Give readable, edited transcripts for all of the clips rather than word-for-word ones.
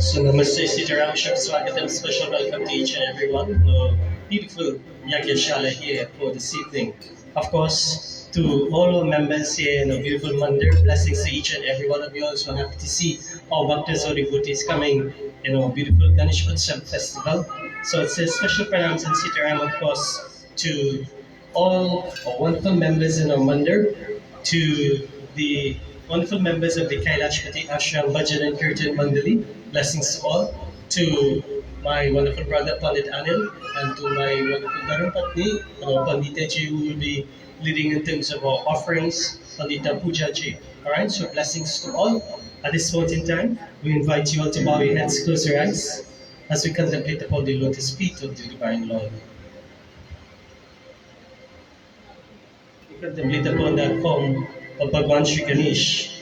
So Namaste Sitaram, Shubh Swagatam, special welcome to each and everyone. Beautiful Yagyashala here for this evening. Of course, to all our members here, beautiful Mandir, blessings to each and every one of you. Also happy to see our Bhaktas or devotees coming, beautiful Ganesh Utsav festival. So it's a special pranams and Sitaram, of course, to all our wonderful members in our Mandir, to the wonderful members of the Kailashpati Ashram Bhajan and Kirtan Mandali. Blessings to all. To my wonderful brother Pandit Anil and to my wonderful Dharmapatni, Pandita Ji, who will be leading in terms of our offerings, Pandita Puja Ji. Alright, so blessings to all. At this point in time, we invite you all to bow your heads, close your eyes, as we contemplate upon the lotus feet of the Divine Lord. We contemplate upon that form of Bhagwan Sri Ganesh.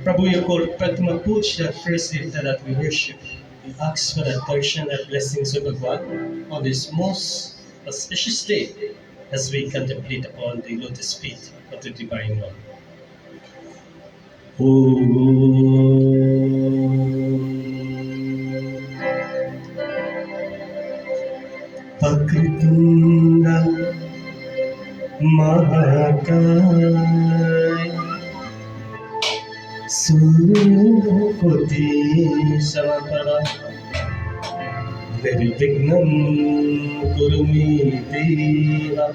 Prabhu, you called Pratma Puj, that first devta that we worship. We ask for that darshan, that blessings of Bhagwan on this most auspicious day as we contemplate upon the lotus feet of the Divine Lord. Vakritunda Mahakai Sukoti Samapara Nirvignam Kurumi Deva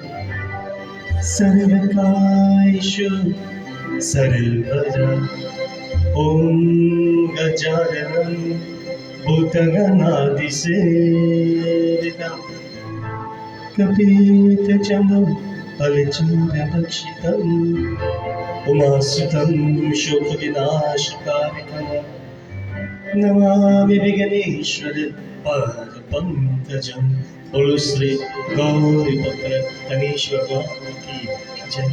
Sarvakaishu Sarvada Om Gajaranam Bhutanganadi Sevitam Kapita Jambam Palichandra Dakshitam Umasutam Shokavinashkarikam Namami Viganeshwara Pada Pankajam Bolo Sri Gauri Patra Ganeshwara Ki Jai.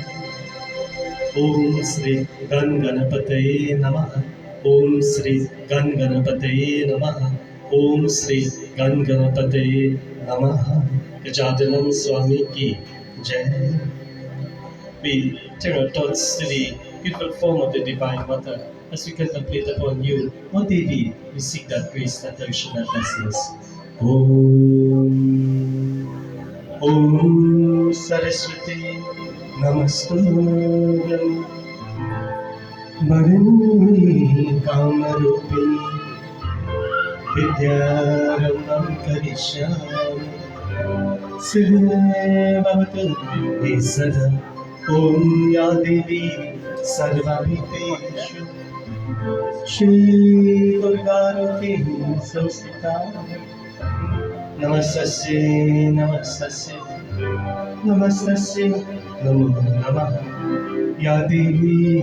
Om Sri Ganganapataye Namaha. Om Sri Ganganapataye Namaha. Om Sri Ganganapataye Namaha. Gajadanam Swami Ki Jai. We turn our thoughts to the beautiful form of the Divine Mother as we contemplate upon you. O Devi, we seek that grace, that darshan, that blessings. Om Saraswati Namasturyam Bharani Kamarupini Vidyarambam Karishami Siddhavatu Sada Om Ya Devi Sarvabhuteshu Shri Durgaruti Samsita Namastasya Namastasya Namastasya Namo Namah Ya Devi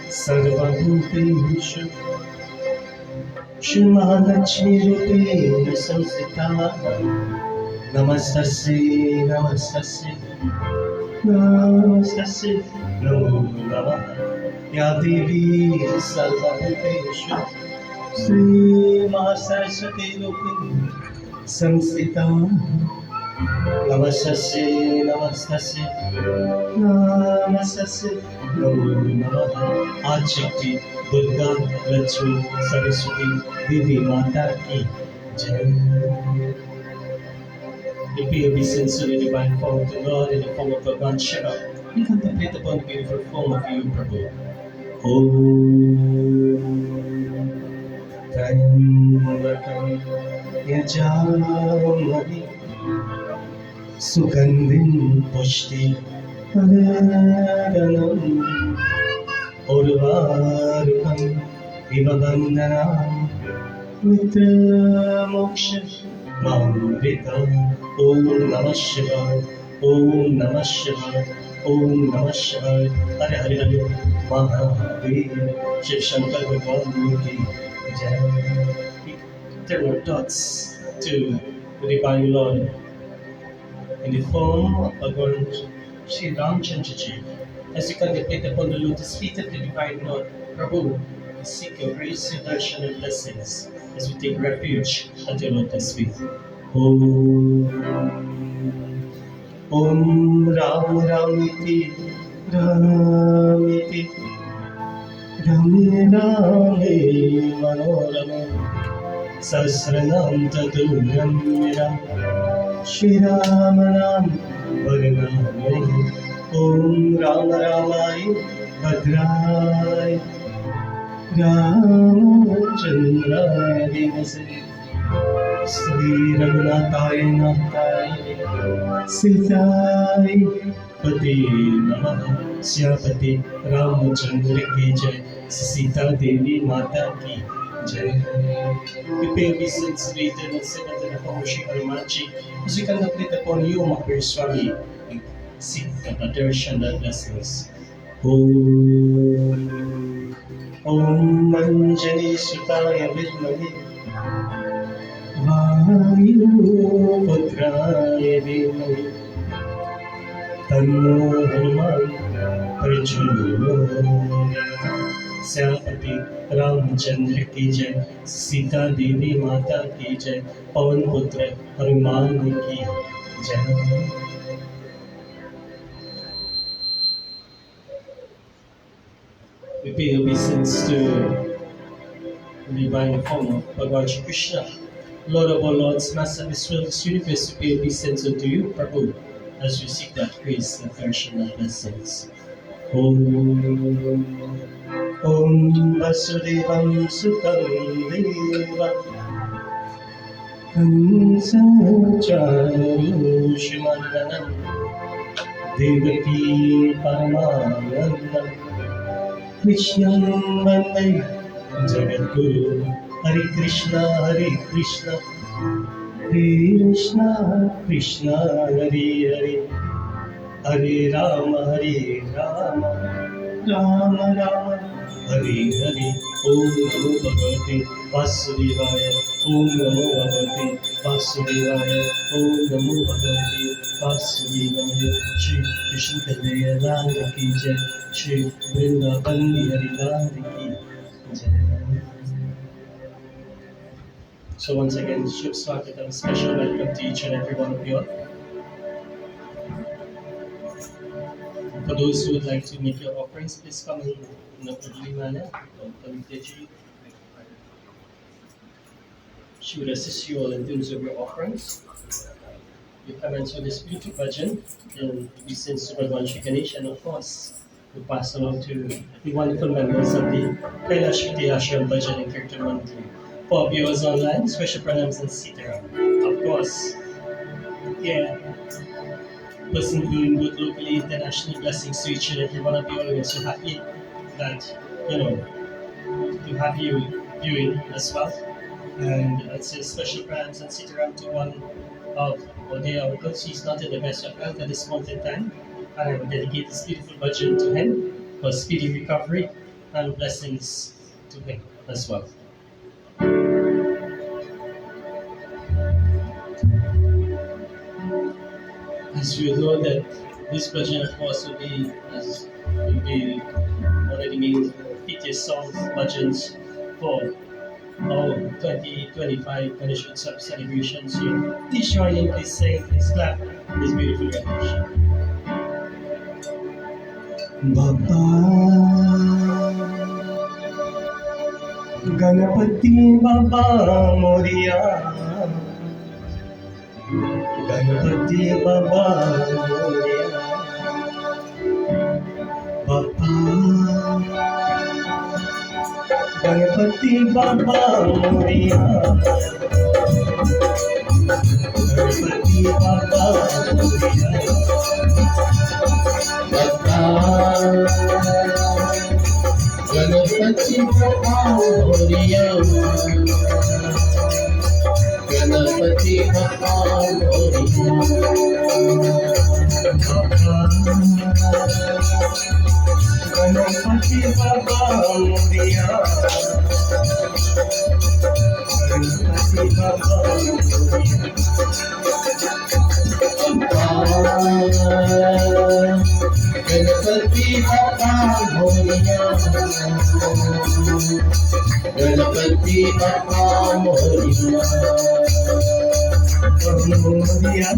Sarvabhuteshu Shri Mahalakshmi Rupena Samsita Namastasya Namastasya Namastasya Namo Namah Ya Devi Sarvabhuteshu Shri Mahasaraswati Rupini Samsita Namastasya Namastasya Namastasya Namo Namah Adshakti Durga Lakshmi Saraswati Devi Mata Ki Jai. We pay obeisance to the divine form of the Lord in the form of Bhagwan Shiva. We contemplate upon the beautiful form of you, Prabhu. Om Trayambakam Yajamani Sugandhim Pushti Padaranam Urvarukam Iva Bandhanam Mitra Moksha Mamrita Om Namah Shivaya Om Namah Shivaya Om Namah Shivaya Hare Hare Hare Mahadev Shiv Shankar Bhagwan Ki Jai. Turn our thoughts to the Divine Lord in the form of Bhagwan Sri Ramchandra Ji. As we contemplate upon the lotus feet of the Divine Lord, Prabhu, we seek your grace, your darshan and blessings as we take refuge at your lotus feet. Om Ram Ramiti Ramiti रमे रामे मनोरमे सहस्रनाम ततुल्यं विना श्रीराम नाम वरदामि ॐ राम रामाय भद्राय रामचन्द्राय धीमहि श्री रघुनाथाय नाथाय सीताय पते नमः श्यापति रामचंद्र की जय सीता देवी माता की जय. Prepare obeisance later and sit under the Pamushi Hanumanji as we contemplate upon you, Mahavir Swami, and seek the darshan and blessings. Om Anjani Sutaya Vidmahi Vayu Putraya Dhimmahi Tanno Hanuman Prachodayate. श्यामपति Ramchandra की जय सीता देवी माता की जय पवन पुत्र हनुमान की जय. We pay obeisance to the divine form of Bhagavan Shri Krishna, Lord of all lords, Master of this world, this universe. We pay obeisance unto you, Prabhu, as we seek that grace, the darshan and blessings. Om Vasudevam Sutam Deva Kansacharushmananam Devaki Paramanandam Krishnam Vande Jagadguru. Hare Krishna Krishna Krishna Hare Hare Hare Rama Rama Rama Hare Hare. Om Namo Bhagavate Vasudevaya. Om Namo Bhagavate Vasudevaya. Om Namo Bhagavate Vasudevaya. Shri Krishna Kanhaiya Lal ki jai. Shri Vrindavan Bihari Lal ki jai. So once again, Shubh Swagatam, special welcome to each and every one of you all. For those who would like to make your offerings, please come in a orderly manner. She will assist you all in terms of your offerings. You commence with this beautiful bhajan, and we sing to Bhagavan Shri Ganesh, and of course, we pass along to the wonderful members of the Kailash Vidya Ashram Bhajan and Kirtan Mandali. For viewers online, special pranams and sitaram. Of course, yeah. Person doing good locally, internationally, blessings to each and every one of you. We're so happy that, to have you viewing as well. And I'd say special prayers and sitaram to one of their uncles. He's not in the best of health at this point in time. And I will dedicate this beautiful bhajan to him for speedy recovery and blessings to him as well. As you know that this bhajan, of course, will be one of the main feature song bhajans for our 2025 Ganesh Utsav celebrations here. Please join in, please sing, please clap this beautiful rendition. Baba Ganapati Baba Moria, Ganapati Baba Moria, Baba Ganapati Baba Moria, Ganapati Baba Moria, Baba Ganapati Baba Moria, Ganapati Baba Moria, Ganapati Baba Moria, Ganapati Baba Ganapati Baba Moria, Ganapati Baba Moria, Moria, Moria,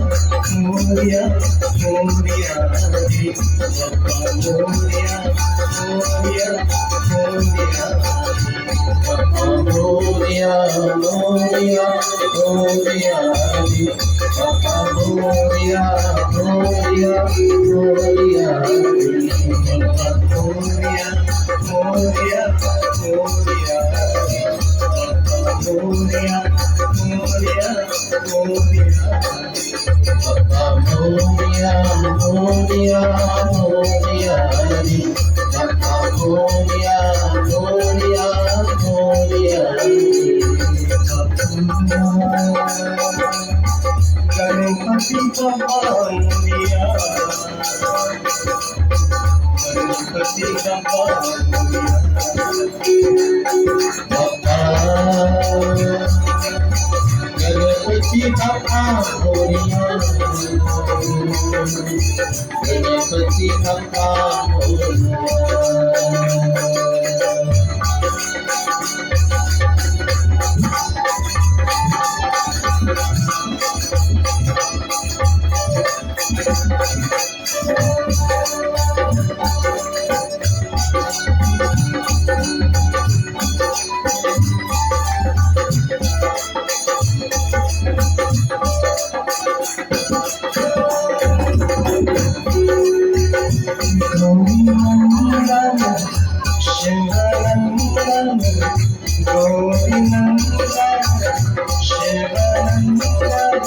Moria, Papa Moria, Moria, Moria, Papa Moria, Moria, Moria, Papa Moria, Moria, Moria, Papa Moria, Moria, Moria, Moria, Moria, Moria, Papa Moria, Moria, Moria, Papa Moria, Moria, Moria, Ganpati Papa Moria, Ganpati Papa Papa Ganpati Bappa Moria, Ganpati Bappa Govindan, Shivanandan, Govindan, Shivanandan,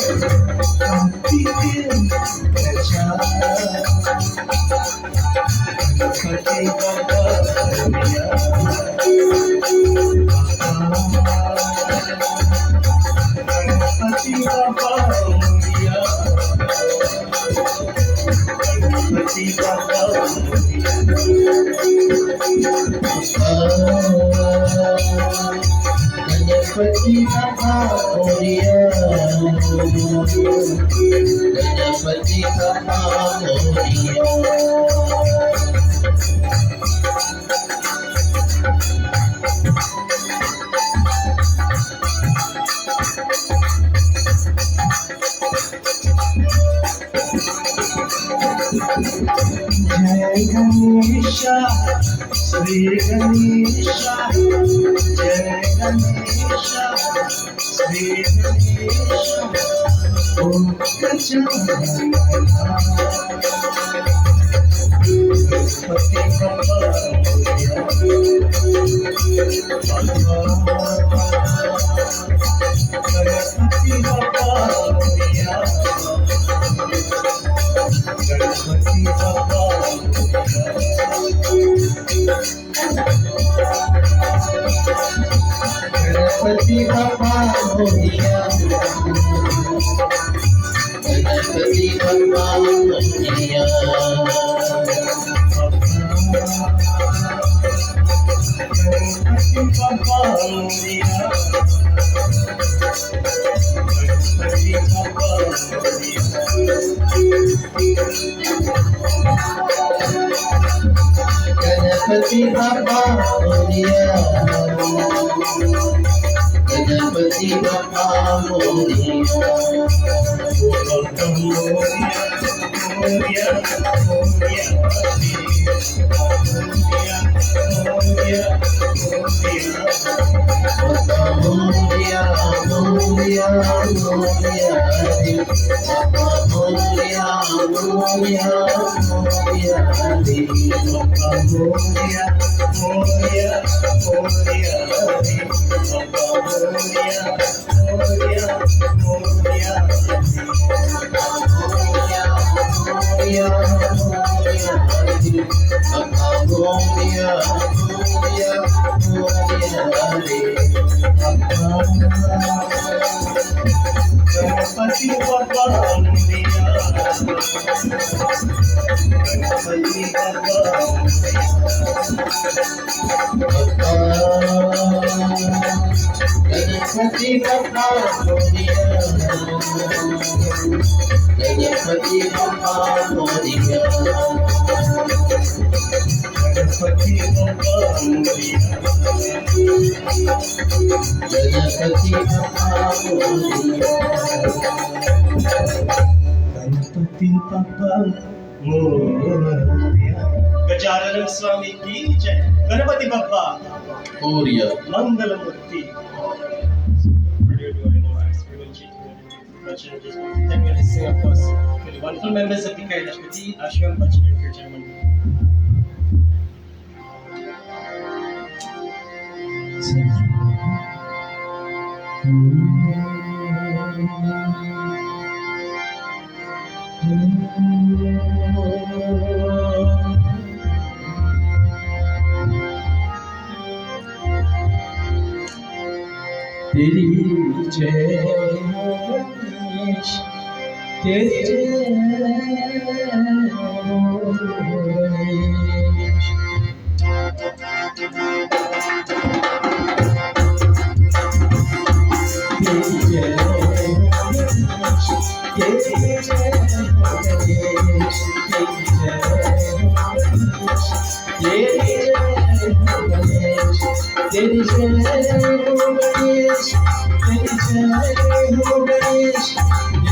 Kampitin, Ganpati Bappa Moria, Ganpati Bappa Moria, Ganpati Bappa Ganpati Bappa Moria, Ganpati Bappa Jai Ganesha, Sri Ganesha, Jai Ganesha, Sri Ganesha, Om Gajana, Ganpati Bappa Moria, Ganpati Bappa Moria, Ganpati Bappa Ganpati Bappa Moria, Ganpati Bappa Moria, Ganpati Bappa Moria, Ganpati Bappa Moria, Ganpati Bappa Moria, Ganpati Bappa Moria, Papa Moria, Moria, Moria, Moria, Papa Moria, Moria, Moria, Papa Moria, Moria, Moria, Papa Moria, Moria, Moria, Papa Moria, Moria, Moria, Moria, Papa Moria, Moria, Moria, Ganpati Bappa Moria, Ganpati Bappa Ganpati Bappa Moria, Ganpati Bappa Moria, Ganpati Bappa Moria, Ganpati Bappa Ganpati Bappa Morya. Gajanan स्वामी की जय. Ganpati Bappa Morya. Mangalmurti. Then we'll sing, of course, to the wonderful members of the Kailashpati Ashram Bhajan and Kirtan Mandal. तेरी जय हो गणेश, तेरी जय हो गणेश. तेरी जय हो गणेश, तेरी जय हो गणेश, तेरी जय हो गणेश, तेरी जय हो गणेश, तेरी जय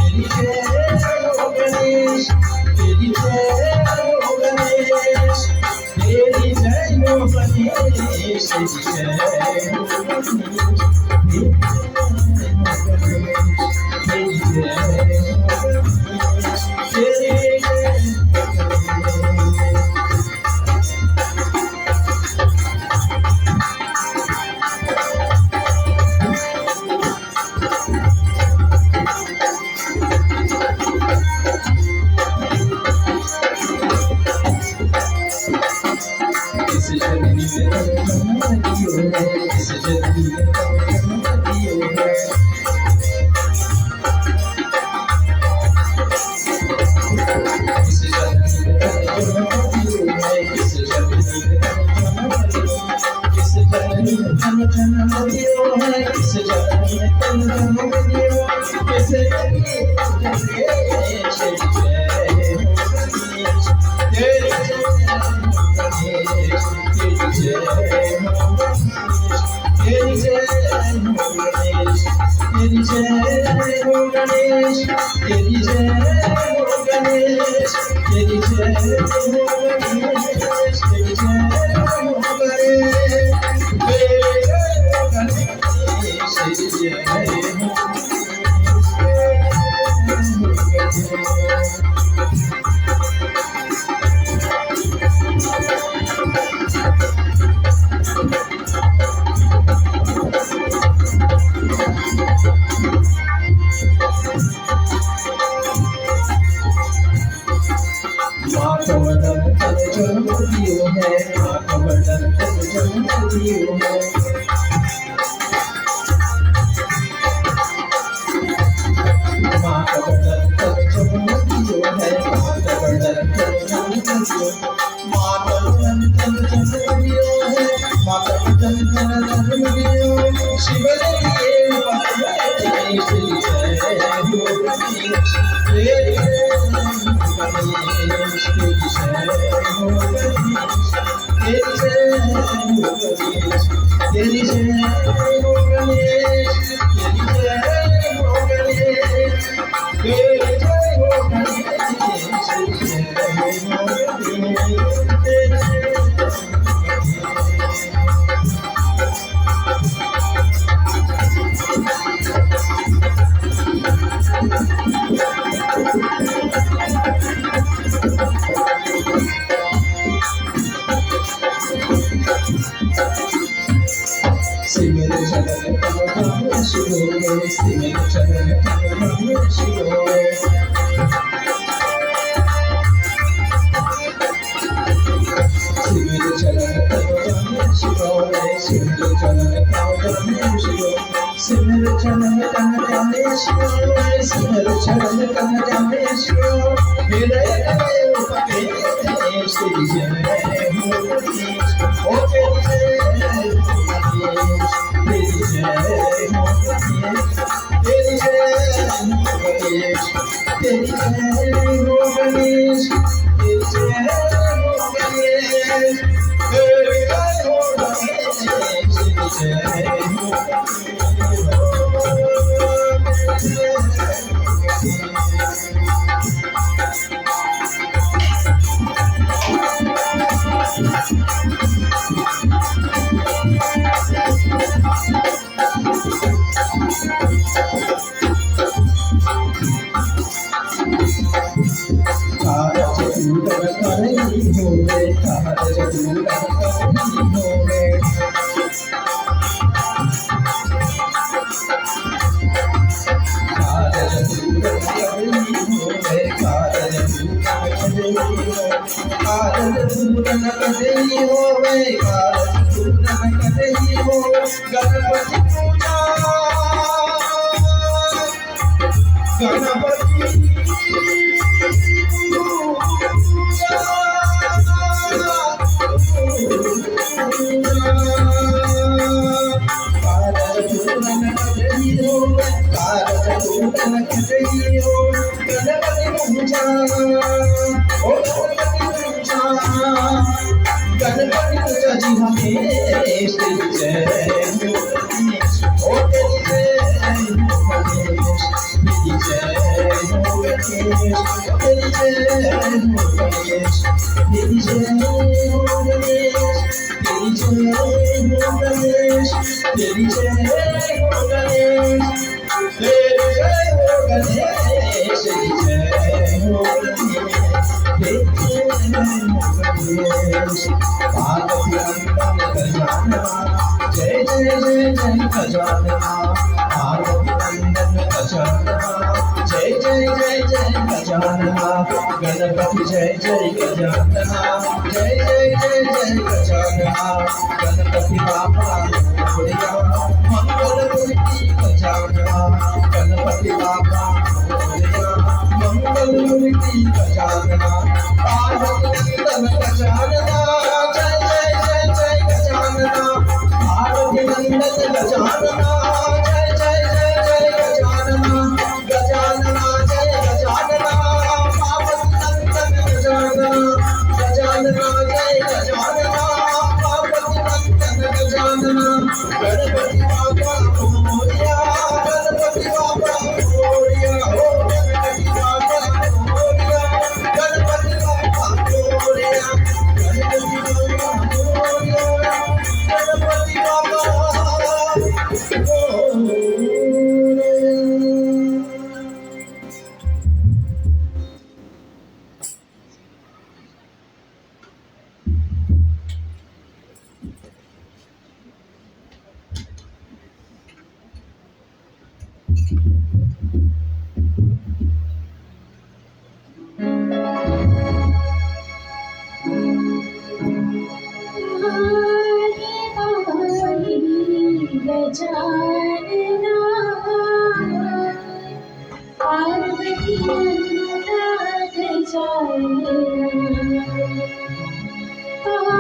हो गणेश, तेरी जय हो गणेश, तेरी जय हो गणेश, तेरी जय हो गणेश, तेरी जय हो गणेश, तेरी जय हो गणपति पूजा जी हमें तेरी जय हो तेरी जय हो गणेश तेरी जय हो गणेश तेरी जय हो गणेश तेरी जय हो गणेश तेरी जय हो गणेश तेरी जय हो गणेश तेरी जय हो गणेश तेरी जय हो गणेश जय जय जय जय गजानना आरती गजानना जय जय जय जय गजानना गणपति जय जय गजानना जय जय जय जय गजानना गणपति बाबा मोरया मंगल मूर्ति गजानना गणपति बाबा मोरया मंगल मूर्ति गजानना आरती गजानना जय जय जय जय गजानना आरती गजानना जय जय जय जय गजानना गजानना जय गजानना पार्वती गजानना गजानना जय गजानना पार्वती गजानना गणपति बाबा मोरया गणपति बाबा मोरया हो गणपति बाबा मोरया गणपति बाबा मोरया गणपति बाबा मोरया गणपति बाबा गजानना पार्वती नंदा गजानना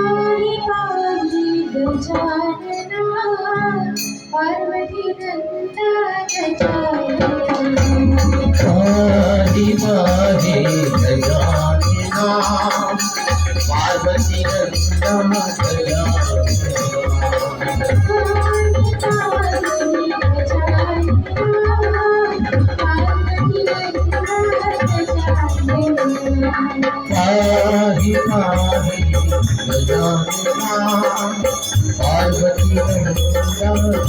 पाहि पाहि गजानना पार्वती नंदा गजानना पाहि पाहि गजानना पार्वती नंदा पाहि पाहि गजानना पार्वती नंदा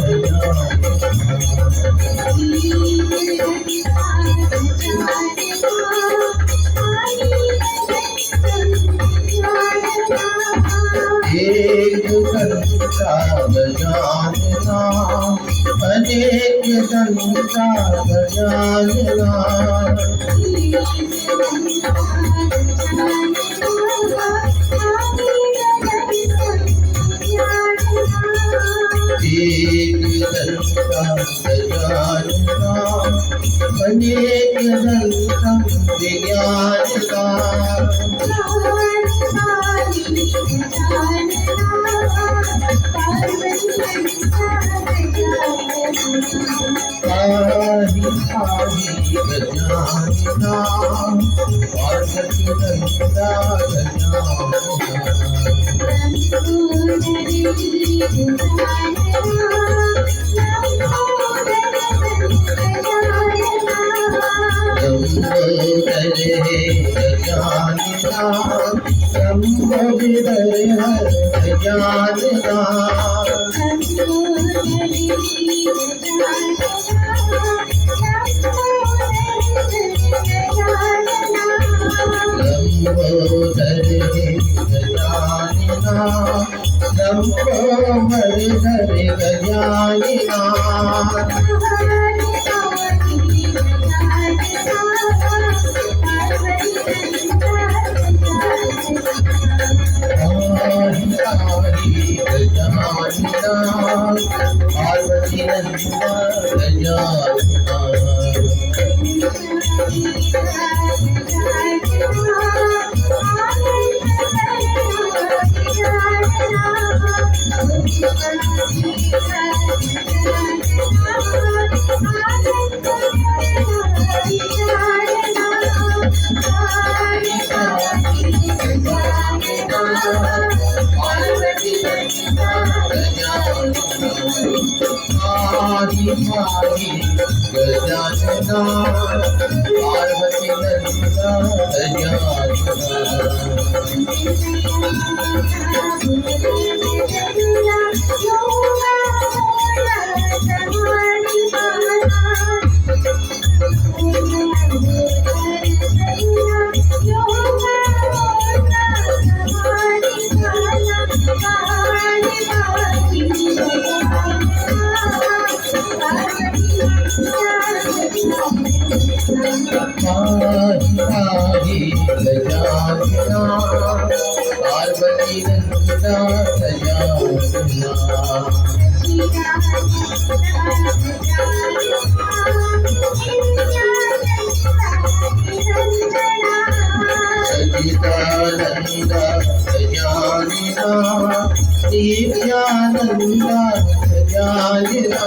एक दंता गजानना अनेक दंता गजानना एक दंता गजानना अनेक दंता विज्ञानना पाहि पाहि गजानना पार्वती नंदा गजानना लंबोदर गजानना लंबोदर गजानना पार्वती नंदा गजानना पार्वती नंदा गजानना पार्वती नंदा सचिदानंदा गजानना नित्यानंदा गजानना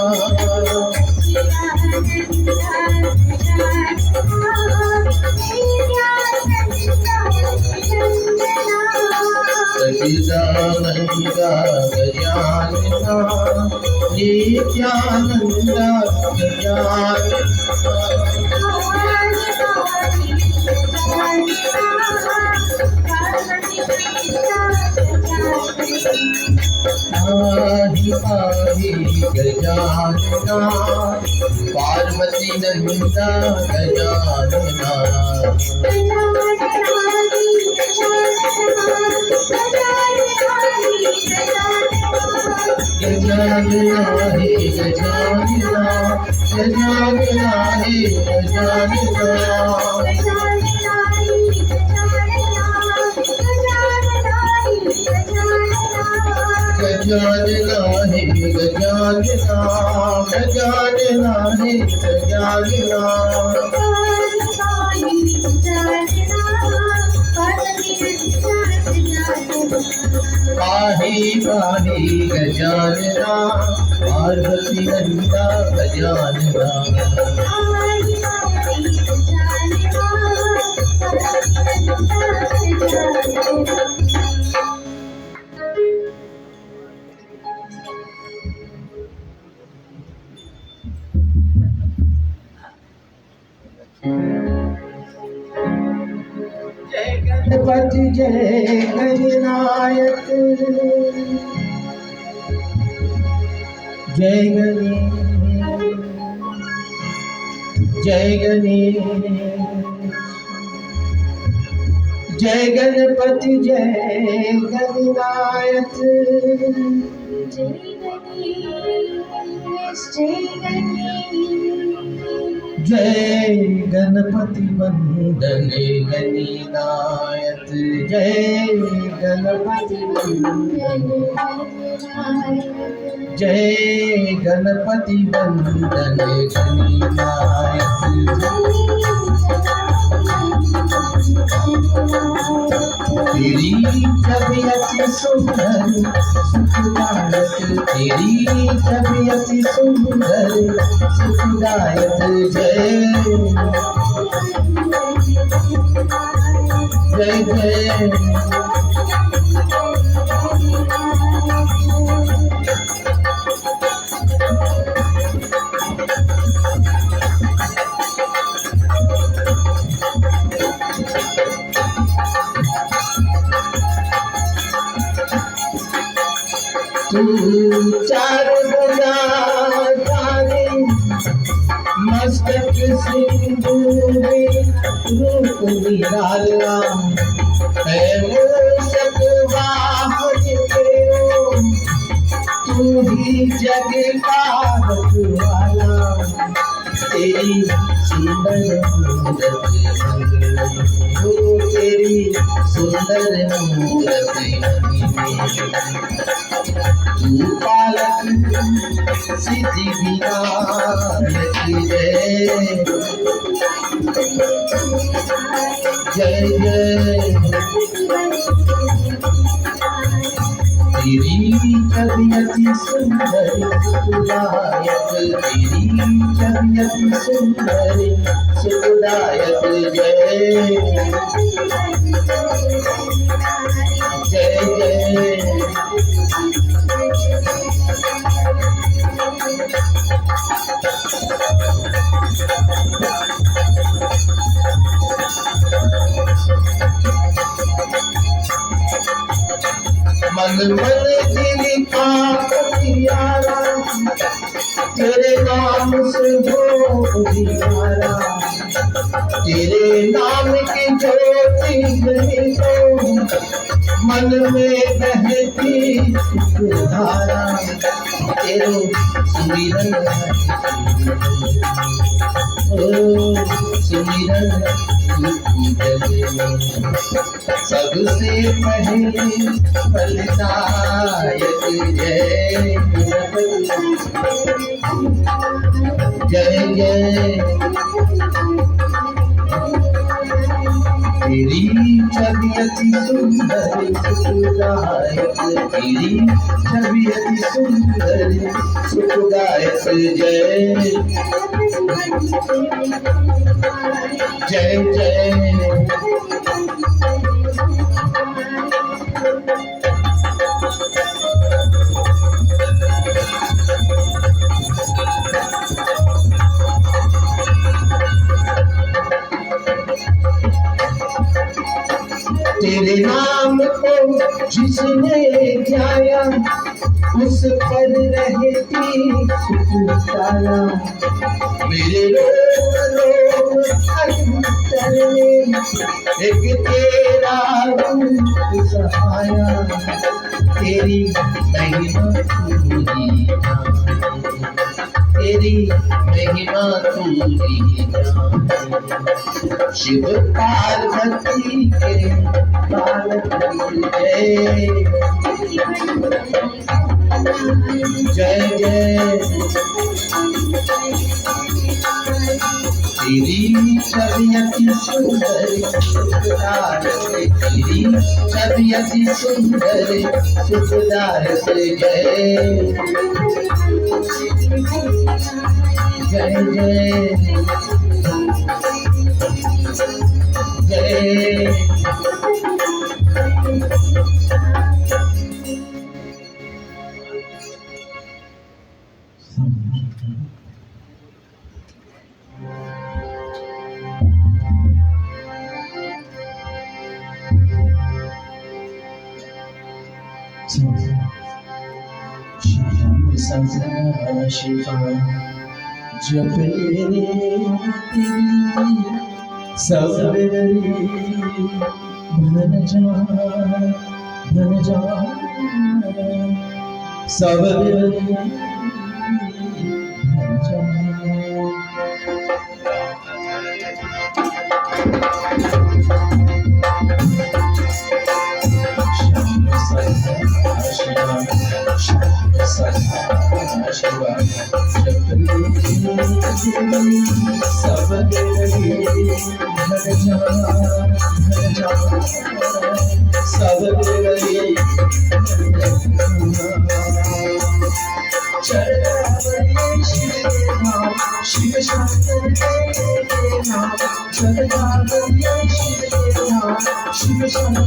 सचिदानंदा गजानना नित्यानंदा गजानना पार्वती नंदा गजानना गजानना हे गजानना गजानना हे गजानना गजानना हे गजानना गजानना हे गजानना पाहि पाहि गजानना पार्वती नंदा गजानना जय गणपति जय गणनायक जय गणेश जय गणेश जय गणपति जय गणनायक जय गणपति वंदन गणनायक जय गणपति वंदन जय गणपति वंदन गणनायक तेरी तबीयत सुंदर सुखदायक तेरी तबीयत सुंदर सुखदायक जय जय जय चार बजा तारे मस्तक सिंदूरी रूप निराला है मूषक वाहन तेरो तू ही जग का रखवाला तेरी सुंदर मूरत हो तेरी सुंदर मूरत तू पालक सिद्धि विनायक जय जय तेरी तबीयत सुंदर सुखदायक तेरी तबीयत सुंदर सुखदायक जय जय जय मन मन दिल का प्यारा तेरे नाम से हो दियारा तेरे नाम की ज्योति नहीं तो मन में बहती सुधारा तेरो सुमिरन ओ सुमिरन सबसे पहले फलदायक जय जय तेरी तबीयत सुंदर सुखदायक तेरी तबीयत सुंदर सुखदायक जय जय जय तेरे नाम को जिसने ध्याया उस पर रहती सुखदाया मेरे रोम अंतर में एक तेरा रूप सहाया तेरी महिमा तू ही जाने तेरी महिमा तू ही जाने शिव पार्वती के पालक जय जय तेरी तबीयत सुंदर सुखदायक तेरी तबीयत सुंदर सुखदायक जय जय जय सदा शिवा जप ले तेरी सबरी भन जा सबरी भन जा Shiv Shankar Shiv Shankar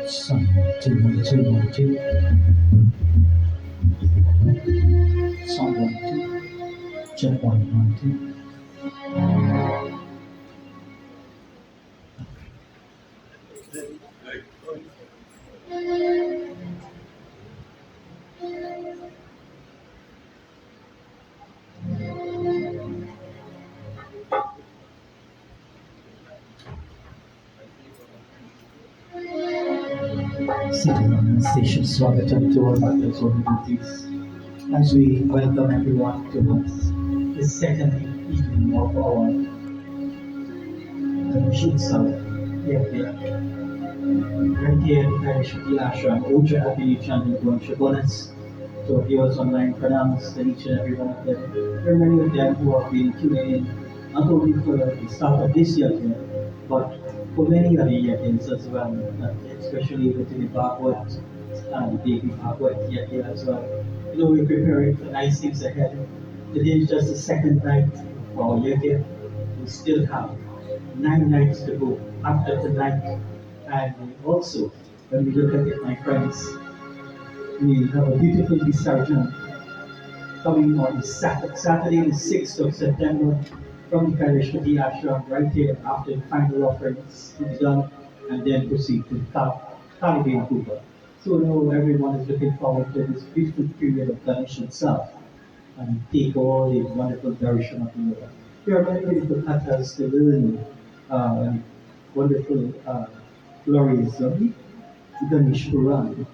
Song 2 1 2 1 2. Song 1 2. Check 1 1 2. Citizen Station Swagatam to our mothers on duties as we welcome everyone to the second evening of our Mission South. Right here in Parish Ashram, Uja Happy Channel Shabonas. To our viewers online, pronounced each and every one of them. There are many of them who have been tuning in, not only for the start of this year, but for many other years as well, especially with the Bhagavad and the baby Bhagavad year as well. We're preparing for nice things ahead. Today is just the second night of our year. We still have 9 nights to go after tonight. And also, when we look at it, my friends, we have a beautiful Visarjan coming on Saturday, the 6th of September, from the parish to the ashram right here after the final offerings to be done, and then proceed to Taliban in Cuba. So now everyone is looking forward to this beautiful period of Ganesh itself and take all the wonderful darshan of the Yoga. There are many beautiful kathas to learn and wonderful glories of the Ganesh Puran.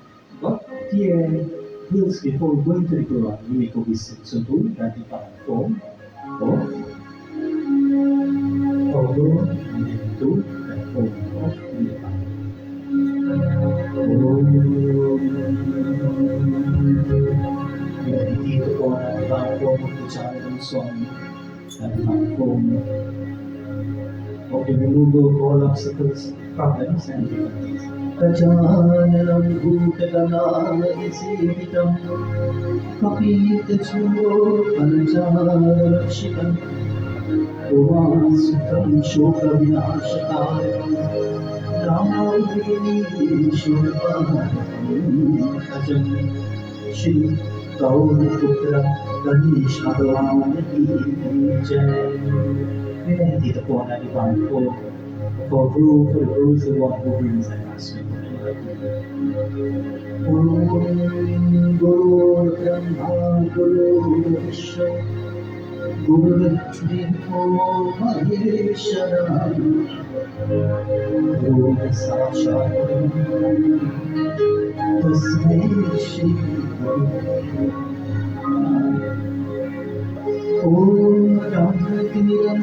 But here, please, before going to the Quran, we make a visit. So do that in form of Although and then do that form of Nipa. Meditate upon that platform of the Janavan Swami, that platform of the removal of all obstacles, problems, and difficulties. Gajanam Bhutagalam Sevitam Kapitachulo Pancharakshikam Umasukam Shoka Vinashakayam Ramavini Shurvaham Ajam Shri Gauraputra Ganesh Bhagavan Ki Jai. We meditate upon that divine form for Guru, for the Guru is the one who brings enlightenment. Om Guru Brahma Guru Vishnu Guru Devo Maheshwara Guru Sakshat Tasmai Shri Guru. Om Ramatiram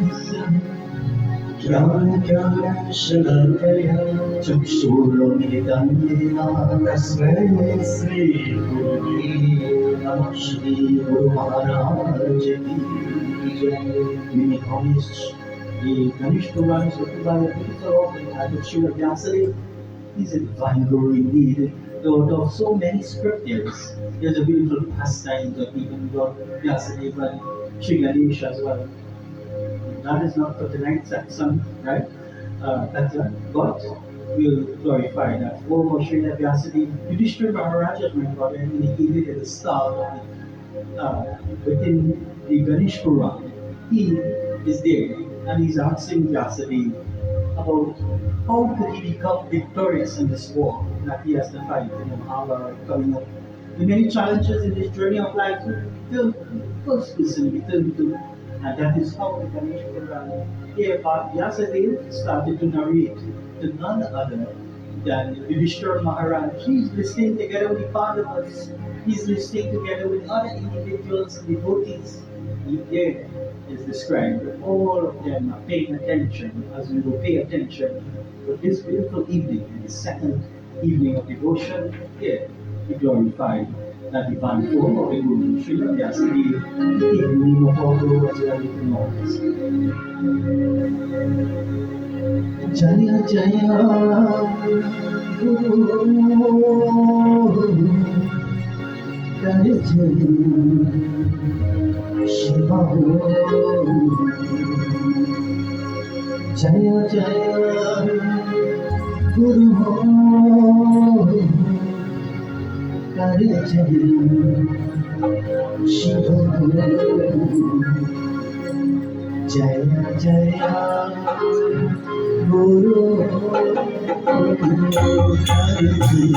Jnana Shalakaya Chakshuromidam Tasmai Sri Guru Namah Shri Guru Maharaj Ki Jai. We acknowledge the Ganesh Puran is written by a beautiful author, Adhyat Srila Vyasadeva. He's a divine guru indeed. Though of so many scriptures, there's a beautiful pastime that even Lord Vyasadeva and Sri Ganesh as well. That is not for tonight's sun, right? But will glorify that. Om Srila Vyasadeva, Yudhishthira Maharaja, my brother, indicated at the start of within the Ganesh Puran. He is there and he's asking Vyasadeva about how could he become victorious in this war. that he has to fight, our coming up. The many challenges in this journey of life, feel first listen, we turn to, and that is how the Ganesh program here, but yesterday started to narrate to none other than Yudhishthira Maharaj. He's listening together with Pandavas, he's listening together with other individuals, devotees. Here is described, all of them are paying attention as we will pay attention to this beautiful evening, the second evening of devotion. Here we glorify that divine form of the Guru, Srila Vyasdev, the evening of all those who are living on. Jaya Jaya Guru Jaya Jaya Shiva Jaya Jaya Guru Jaya Jaya Shiva Jaya Jaya Guru Jaya Jaya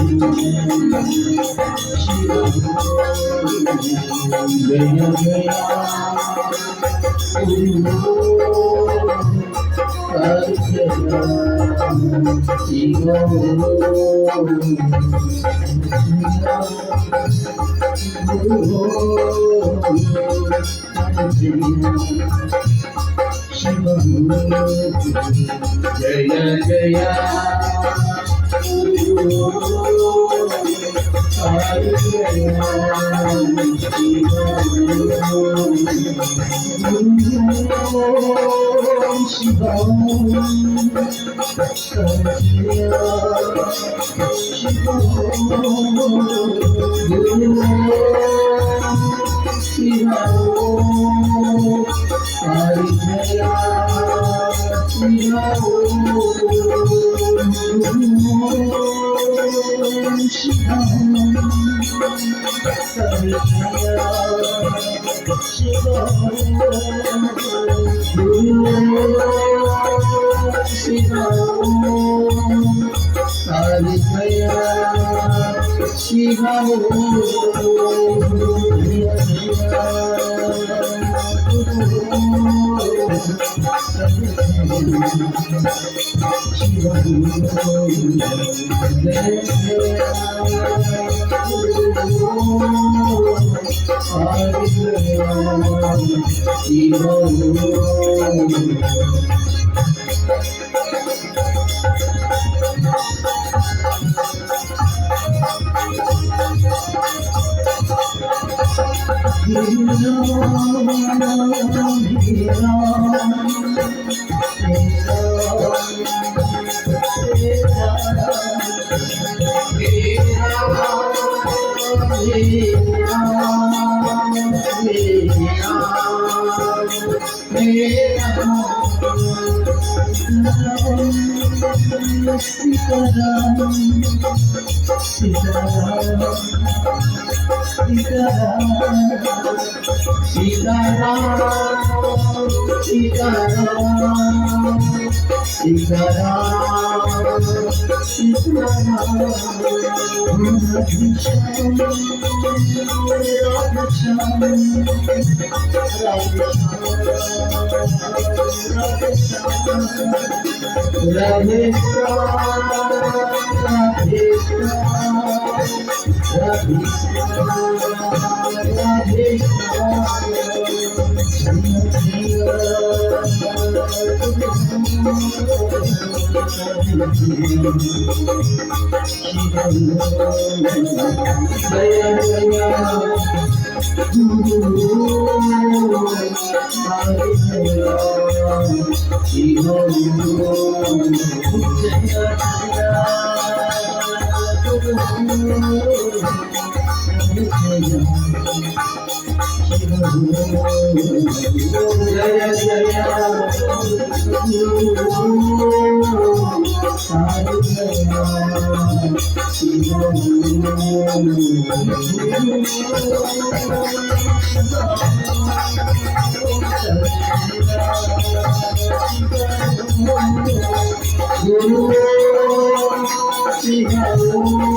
Guru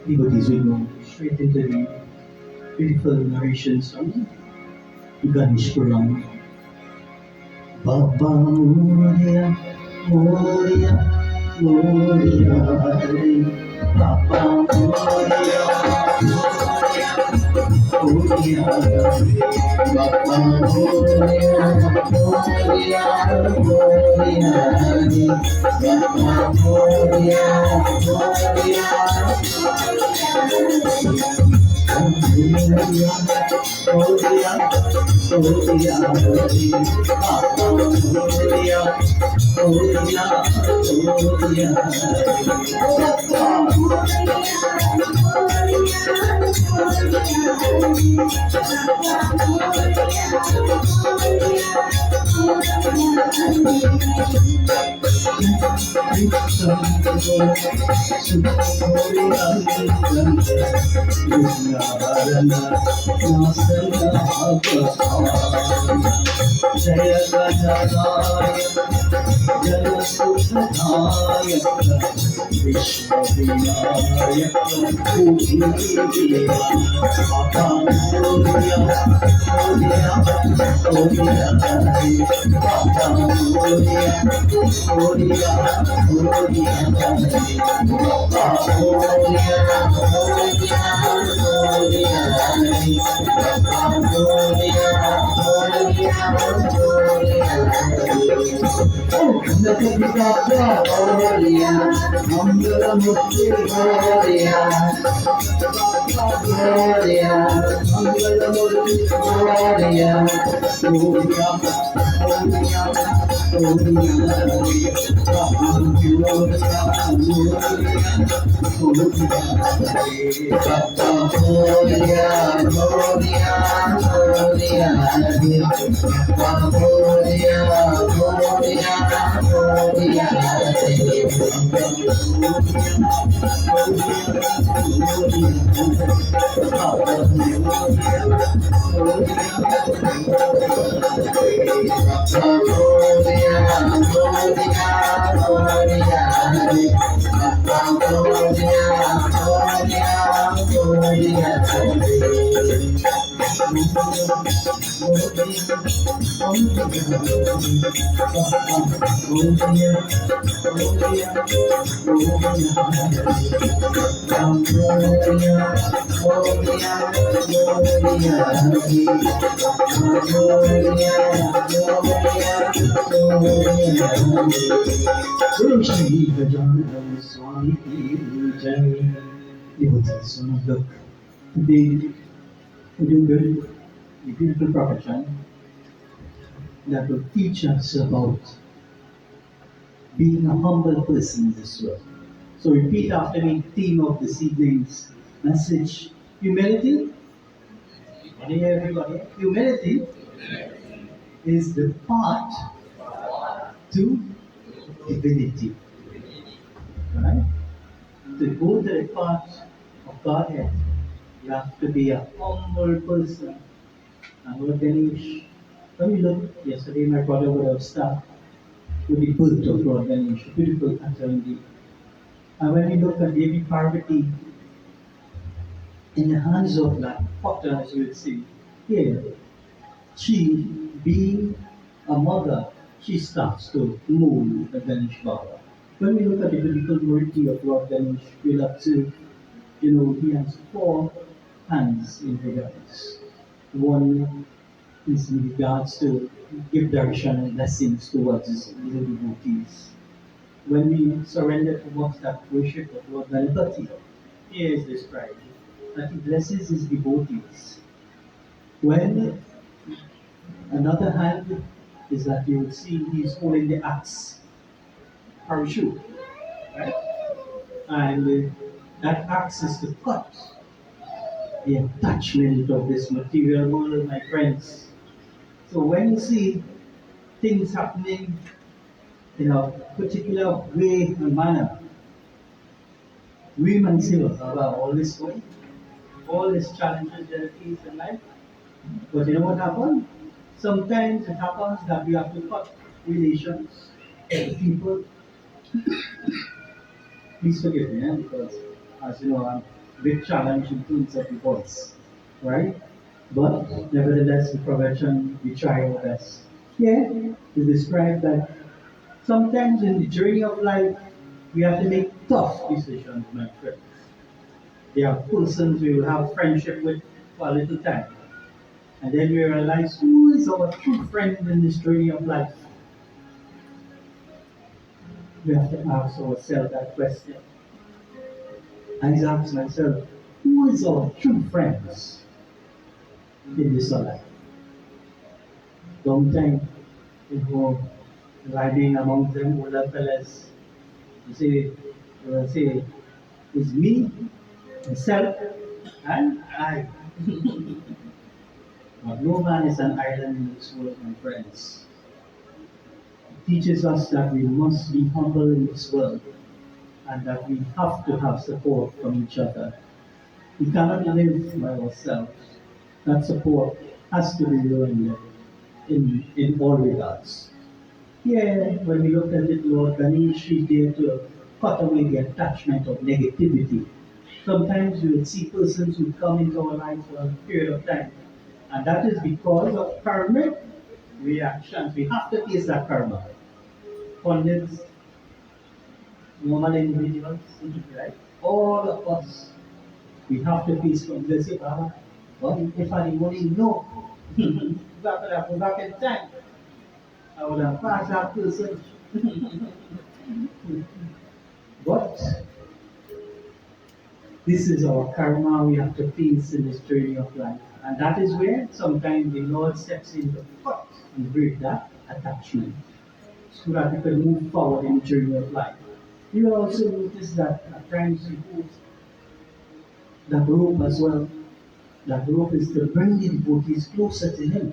Devotees will go straight into the beautiful narrations of Ganesh Puram. Baba Moria, Moria, Moria, Baba Moria, Moria, Baba Moria, Moria, Moria, Baba Moria, Guru Shri Gajanam Swami Ki Jai. Devotees, so now look, today we do good, a beautiful profession that will teach us about being a humble person in this world. So repeat after me, theme of this evening's message, humility. Can you hear everybody? Humility is the path to divinity. Right? To go to the path of Godhead, you have to be a humble person. And Lord Ganesh, when we look, yesterday my brother would have started with the birth of Lord Ganesh, a beautiful answer indeed. And when we look at Devi Parvati, in the hands of that potter, as you would see here, she, being a mother, she starts to mold the Ganesh Baba. When we look at the beautiful murti of Lord Ganesh, we'll observe, he has four hands in regards. One is in regards to give darshan and blessings towards his little devotees. When we surrender towards that worship of Lord Ganapati, here is described that he blesses his devotees. When another hand is that you would see he's holding the axe, parachute, right? And that axe is to cut the attachment of this material world, my friends. So when you see things happening in a particular way and manner, we might say, about all this way, all these challenges that are faced in life. But you know what happens? Sometimes it happens that we have to cut relations with people. Please forgive me, because as you know, I'm a big challenge in terms of the voice, right? But nevertheless, the profession, we try our best. Here is described that sometimes in the journey of life, we have to make tough decisions, my friends. There are persons we will have friendship with for a little time. And then we realize who is our true friend in this journey of life. We have to ask ourselves that question. I ask myself, who is our true friends in this life? Long time ago, riding among them older fellas, they will say, it's me, myself, and I. But no man is an island in this world, my friends. It teaches us that we must be humble in this world and that we have to have support from each other. We cannot live by ourselves. That support has to be learned in all regards. Here, when we look at it, Lord Ganesh is there to cut away the attachment of negativity. Sometimes we will see persons who come into our lives for a period of time, and that is because of karmic reactions. We have to face that karma. Pundits, normal individuals, right? All of us, we have to face from this. Well, if I only know, if I could have go back in time, I would have passed that person. But this is our karma we have to face in this journey of life. And that is where sometimes the Lord steps in to cut and break that attachment so that we can move forward in the journey of life. You will also notice that at times we use that rope as well. That rope is to bring the devotees closer to Him.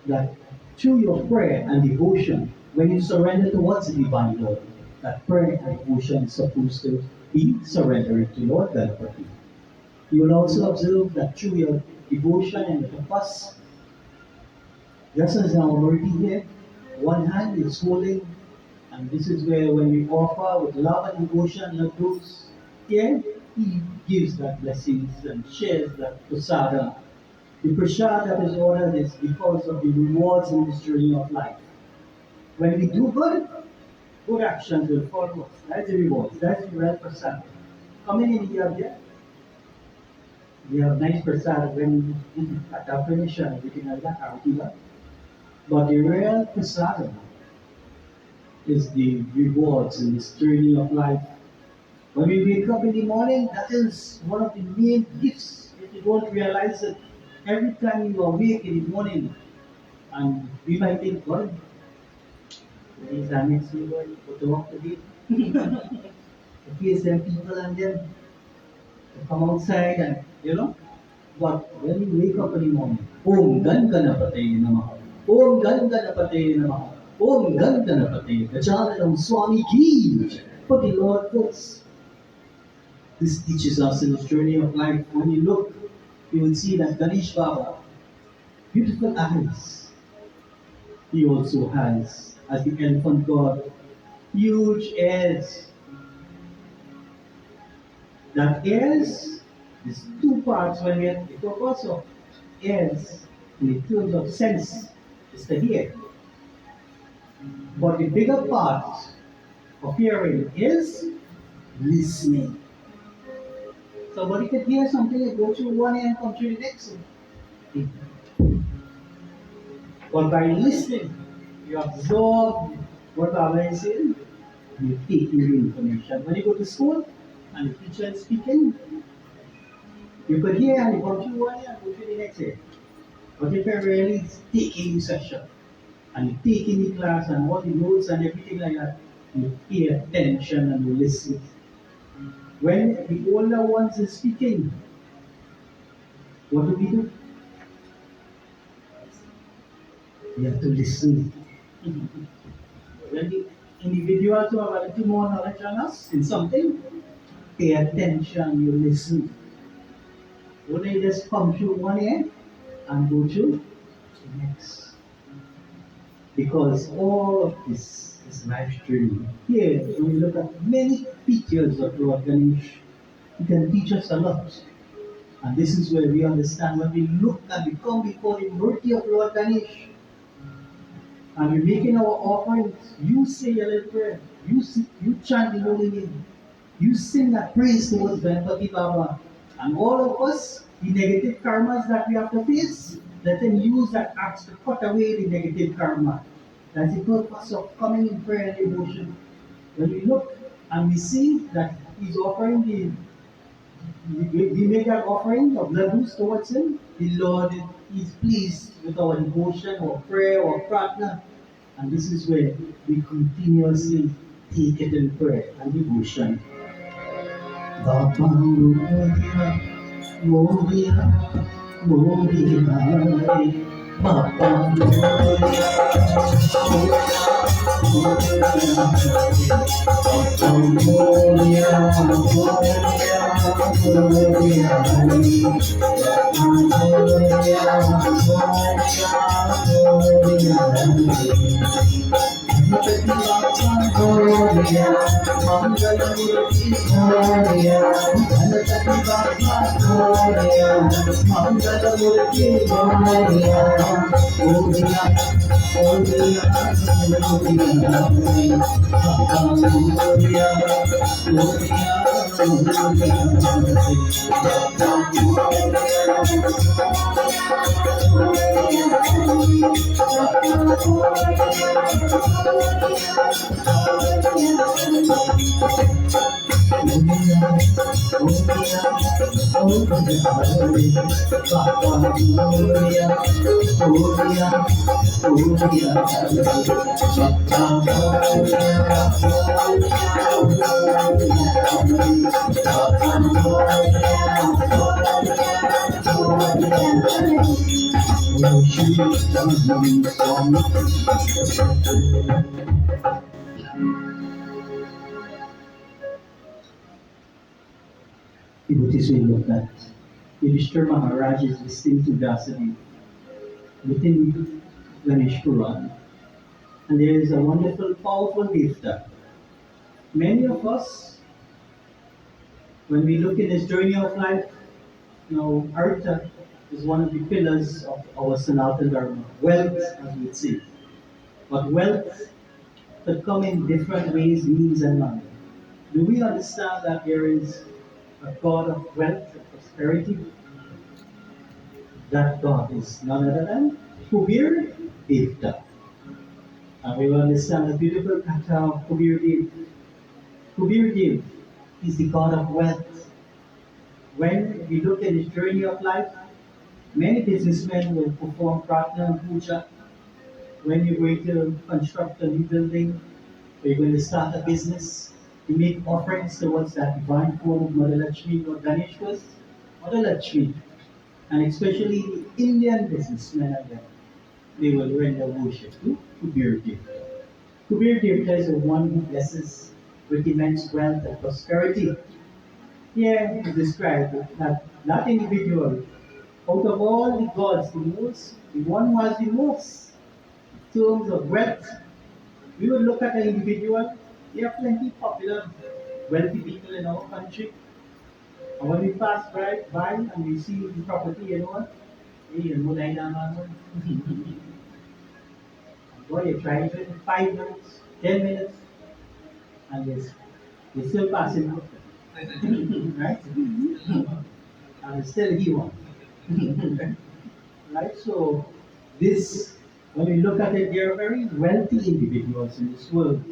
That through your prayer and devotion, when you surrender towards the divine Lord, that prayer and devotion is supposed to be surrendered to Lord Ganapati. You will also observe that through your devotion and your tapas, just as our Lord here, one hand is holding, and this is where when we offer with love and devotion laddus, here he gives that blessings and shares that prasada. The prasad that is ordered is because of the rewards in this journey of life. When we do good, good actions will follow us. That's the rewards. That's the real prasad. Coming in here, yeah, we have nice prasad when at our finish and everything like that, artiga. But the real prasad is the rewards in this journey of life. When we wake up in the morning, that is one of the main gifts. If you don't realize it, every time you awake in the morning, and we might think, God, today's our next week, God, go to work today. To face them people and then to come outside and, you know. But when you wake up in the morning, Om Gan Ganapataye Namaha, Om Gan Ganapataye Namaha, Om Gan Ganapataye, Gajalanam Swami Ki, put the Lord first. This teaches us in this journey of life. When you look, you will see that Ganesh Baba, beautiful eyes. He also has, as the elephant god, huge ears. That ears is two parts when we have the purpose of ears in terms of sense is to hear. But the bigger part of hearing is listening. Somebody could hear something and go through one ear and come through the next one. But by listening, you absorb what Baba is saying, you take in the information. When you go to school and the teacher is speaking, you could hear and you come through one ear and go through the next ear. But if you're really taking the session and you take in the class and all the notes and everything like that, you pay attention and you listen. When the older ones is speaking, what do we do? We have to listen. When the individuals who have a little more knowledge on us in something, pay attention, you listen. Don't they just come through one ear and go through the next? Because all of this is life journey. Here, when we look at many features of Lord Ganesh, he can teach us a lot. And this is where we understand when we look and we come before the mercy of Lord Ganesh, and we're making our offerings, you say a little prayer, you chant the holy name, you sing that praise towards Ganpati Baba, and all of us, the negative karmas that we have to face, let them use that axe to cut away the negative karma. That's the purpose of coming in prayer and devotion. When we look and we see that he's offering we make an offering of laddus towards him, the Lord is pleased with our devotion, our prayer, our pratna. And this is where we continuously take it in prayer and devotion. Baba Moria, Moria, Moria, Baba Devotees will look at Yudhishthira Maharaj's distinct audacity within Ganesh Puran. And there is a wonderful, powerful devta. Many of us, when we look in this journey of life, Artha is one of the pillars of our Sanatana Dharma. Wealth, as we say. But wealth could come in different ways, means, and manner. Do we understand that there is a God of wealth and prosperity? That God is none other than Kubir Devta. And we will understand the beautiful katha of Kubir Dev. Kubir Dev is the God of wealth. When we look at his journey of life, many businessmen will perform pratna and puja. When you're going to construct a new building, or you're going to start a business, you make offerings towards that divine form of Mother Lakshmi or Ganesh was Mother Lakshmi. And especially the Indian businessmen and them, they will render worship to Kubir Devta. Kubir Devta is the one who blesses with immense wealth and prosperity. Here is described that that individual, out of all the gods, the one who has the most in terms of wealth. We would look at an individual. There are plenty popular, wealthy people in our country. And when we pass by and we see the property, you know what? Hey, you know, boy, you try it in 5 minutes, 10 minutes, and they still passing out. Right? And still he won. Right? So, when we look at it, there are very wealthy individuals in this world.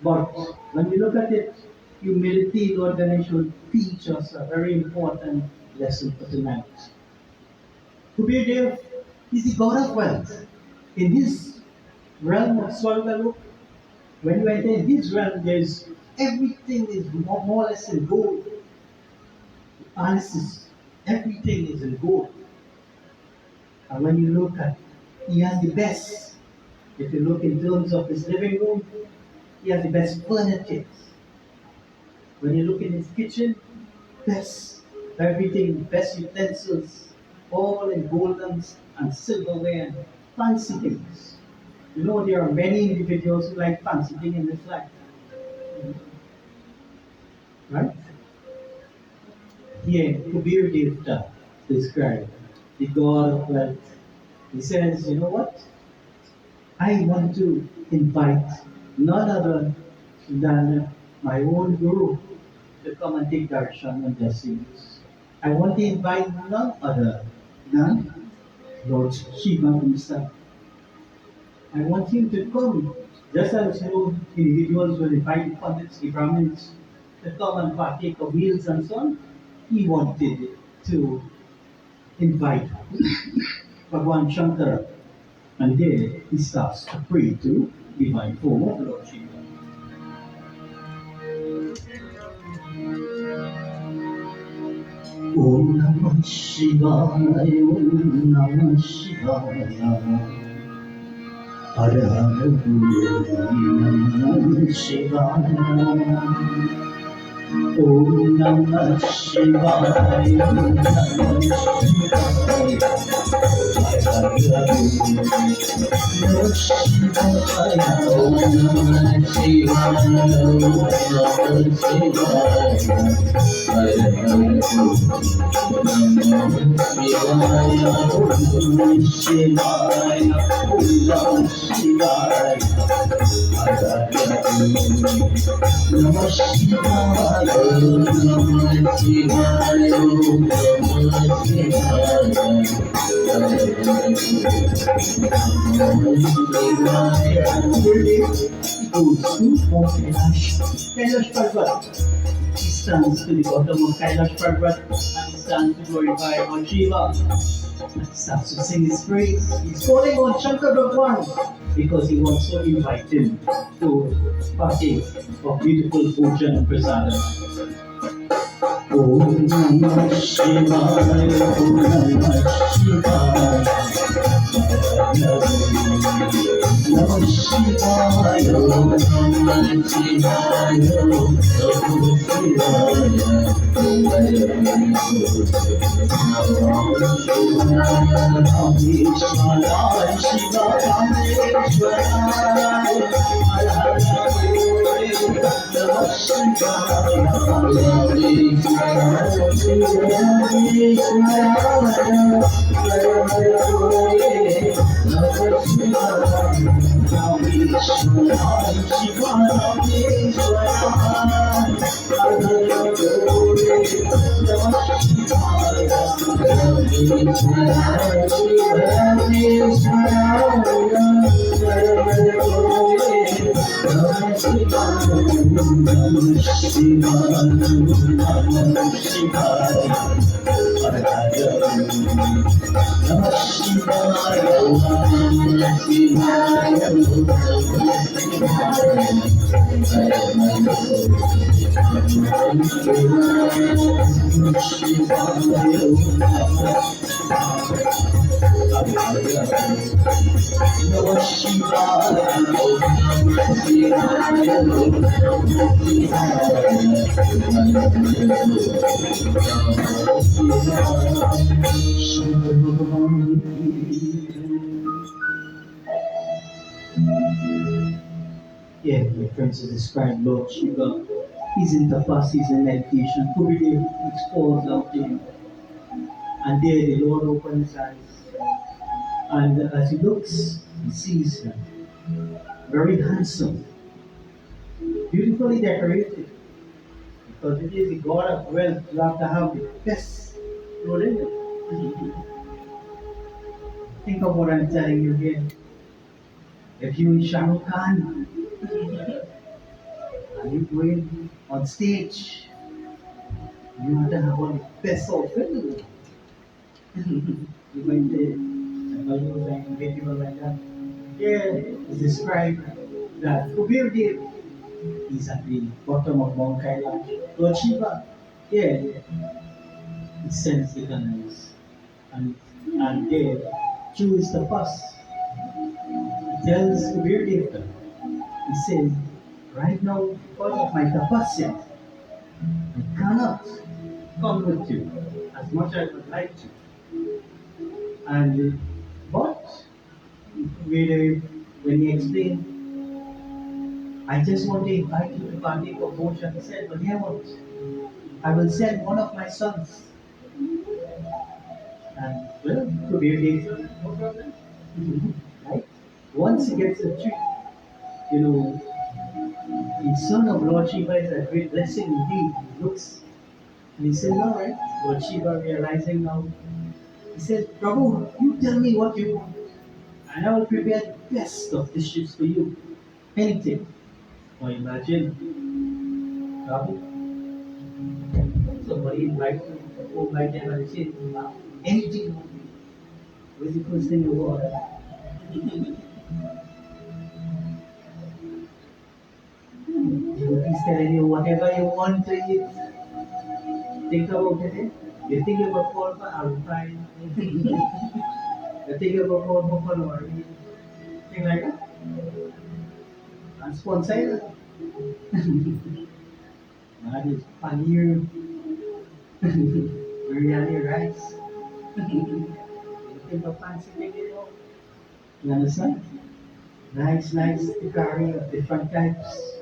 But when we look at it, humility, Lord Ganesh will teach us a very important lesson for tonight. Kubir Dev is the God of wealth. In his realm of Swargalok, when you enter his realm, everything is more or less in gold. The palaces, everything is in gold. And when you look at, he has the best. If you look in terms of his living room, he has the best furniture. When you look in his kitchen, best everything, best utensils, all in gold and silverware and fancy things. You know, there are many individuals who like fancy things in this life. Right? Here, Kubir Devta described the God of wealth. He says, you know what? I want to invite none other than my own Guru to come and take darshan and blessings. I want to invite none other than Lord Shiva himself. I want him to come, just as individuals will invite the Pandits, the Brahmins, to come and partake of meals and so on. He wanted to invite Bhagwan Shankara, and there he starts to pray to divine form of Lord Shiva. Om Namah Shivaya, Om Namah Shivaya. Hare Hare Namah Shivaya. Om Namah Shivaya, Om Namah Shivaya. Kailash Parvat. He stands to the bottom of Kailash Parvat and he stands to glorify Lord Shiva. He starts to sing his praise. He's calling on Shankar Bhagwan because he wants to invite him to partake of beautiful puja and prasadam. Om Namah Shivaya, Om Namah Shivaya. Namah Shivaya, Namah Shivaya, Namah Yeah, my friends have described Lord Shiva. He's in tapas, he's in meditation. Kubidev falls out to him. And there the Lord opens his eyes. And as he looks, he sees him. Very handsome, beautifully decorated. Because it is the God of wealth, you have to have the best Lord in it. Think of what I'm telling you here. If you in Shah Rukh Khan, and you going on stage, you have to have all the best outfit. You going to make people like that. Yeah, it's described that Kubir Dev is at the bottom of Mount Kailash. Lord Shiva, yeah, he sends the gunners. And there, through his tapas, he tells Kubir Dev, he says, right now, because of my tapasya, I cannot come with you as much as I would like to. And but when he explained, I just want to invite you to partake of Bhoshan. He said, but here what? I will send one of my sons. And well, could be a day, no problem. Right? Once he gets a treat, the son of Lord Shiva is a great blessing indeed. He looks and he says, all right, Lord Shiva realizing now. He said, Prabhu, you tell me what you want, and I will prepare the best of dishes for you. Anything. Now imagine, Prabhu, somebody invites you, go by them and say, anything you want. What's the first thing you want? He's telling you whatever you want to eat. Think about it. You think about pork, I'll try. You think about pork, or anything like that. And sponsor. That is paneer, biryani rice. You think of fancy thing, you understand? Nice curry of different types.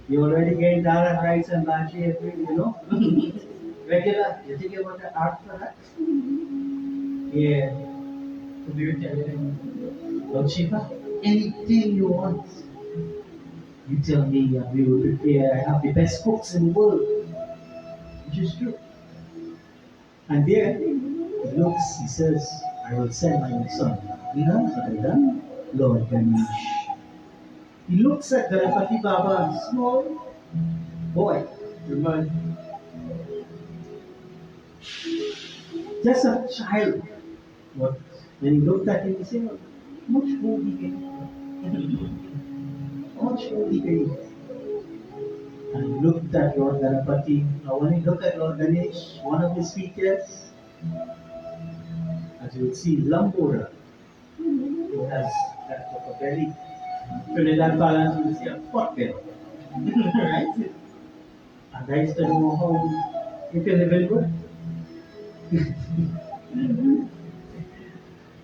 You already getting dal and rice and bhaji every, regular. You think about the art for that? Yeah. So we were telling Lord Shiva, anything you want, you tell me and we will prepare. I have the best cooks in the world. Which is true. And there, he looks, he says, I will send my own son. Lord Ganesh. He looks at Ganapati Baba, small boy, remember, just a child. But when he looked at him, he said, how much food he can eat? How much food he can eat? And he looked at Lord Ganapati. Now when he looked at Lord Ganesh, one of his features, as you will see, Lambora, he has that type of belly. Trinidad balance will see a pot belly. Right? And I used to know how you can live in good.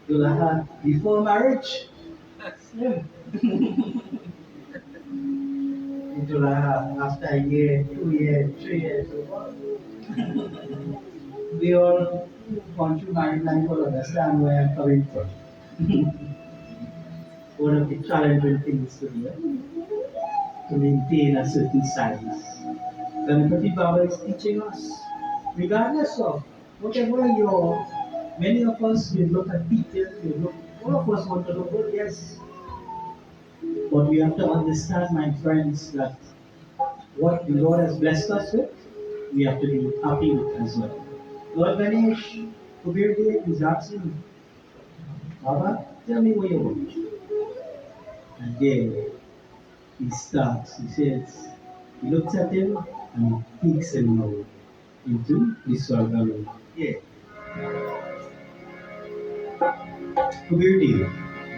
To lahat before marriage. Slim. Into lahat after a year, 2 years, 3 years. We all gone through married life will understand where I'm coming from. One of the challenging things to maintain a certain size. Ganapati Baba is teaching us, regardless of whatever your, many of us we look at people, we look, all of us want to look good, yes. But we have to understand, my friends, that what the Lord has blessed us with, we have to be happy with as well. Lord Ganesh, Kubir Dev is asking, Baba, tell me what you want. And then he starts, he says, he looks at him and he takes him now into the Swarga room. Yeah. Kubir Dev,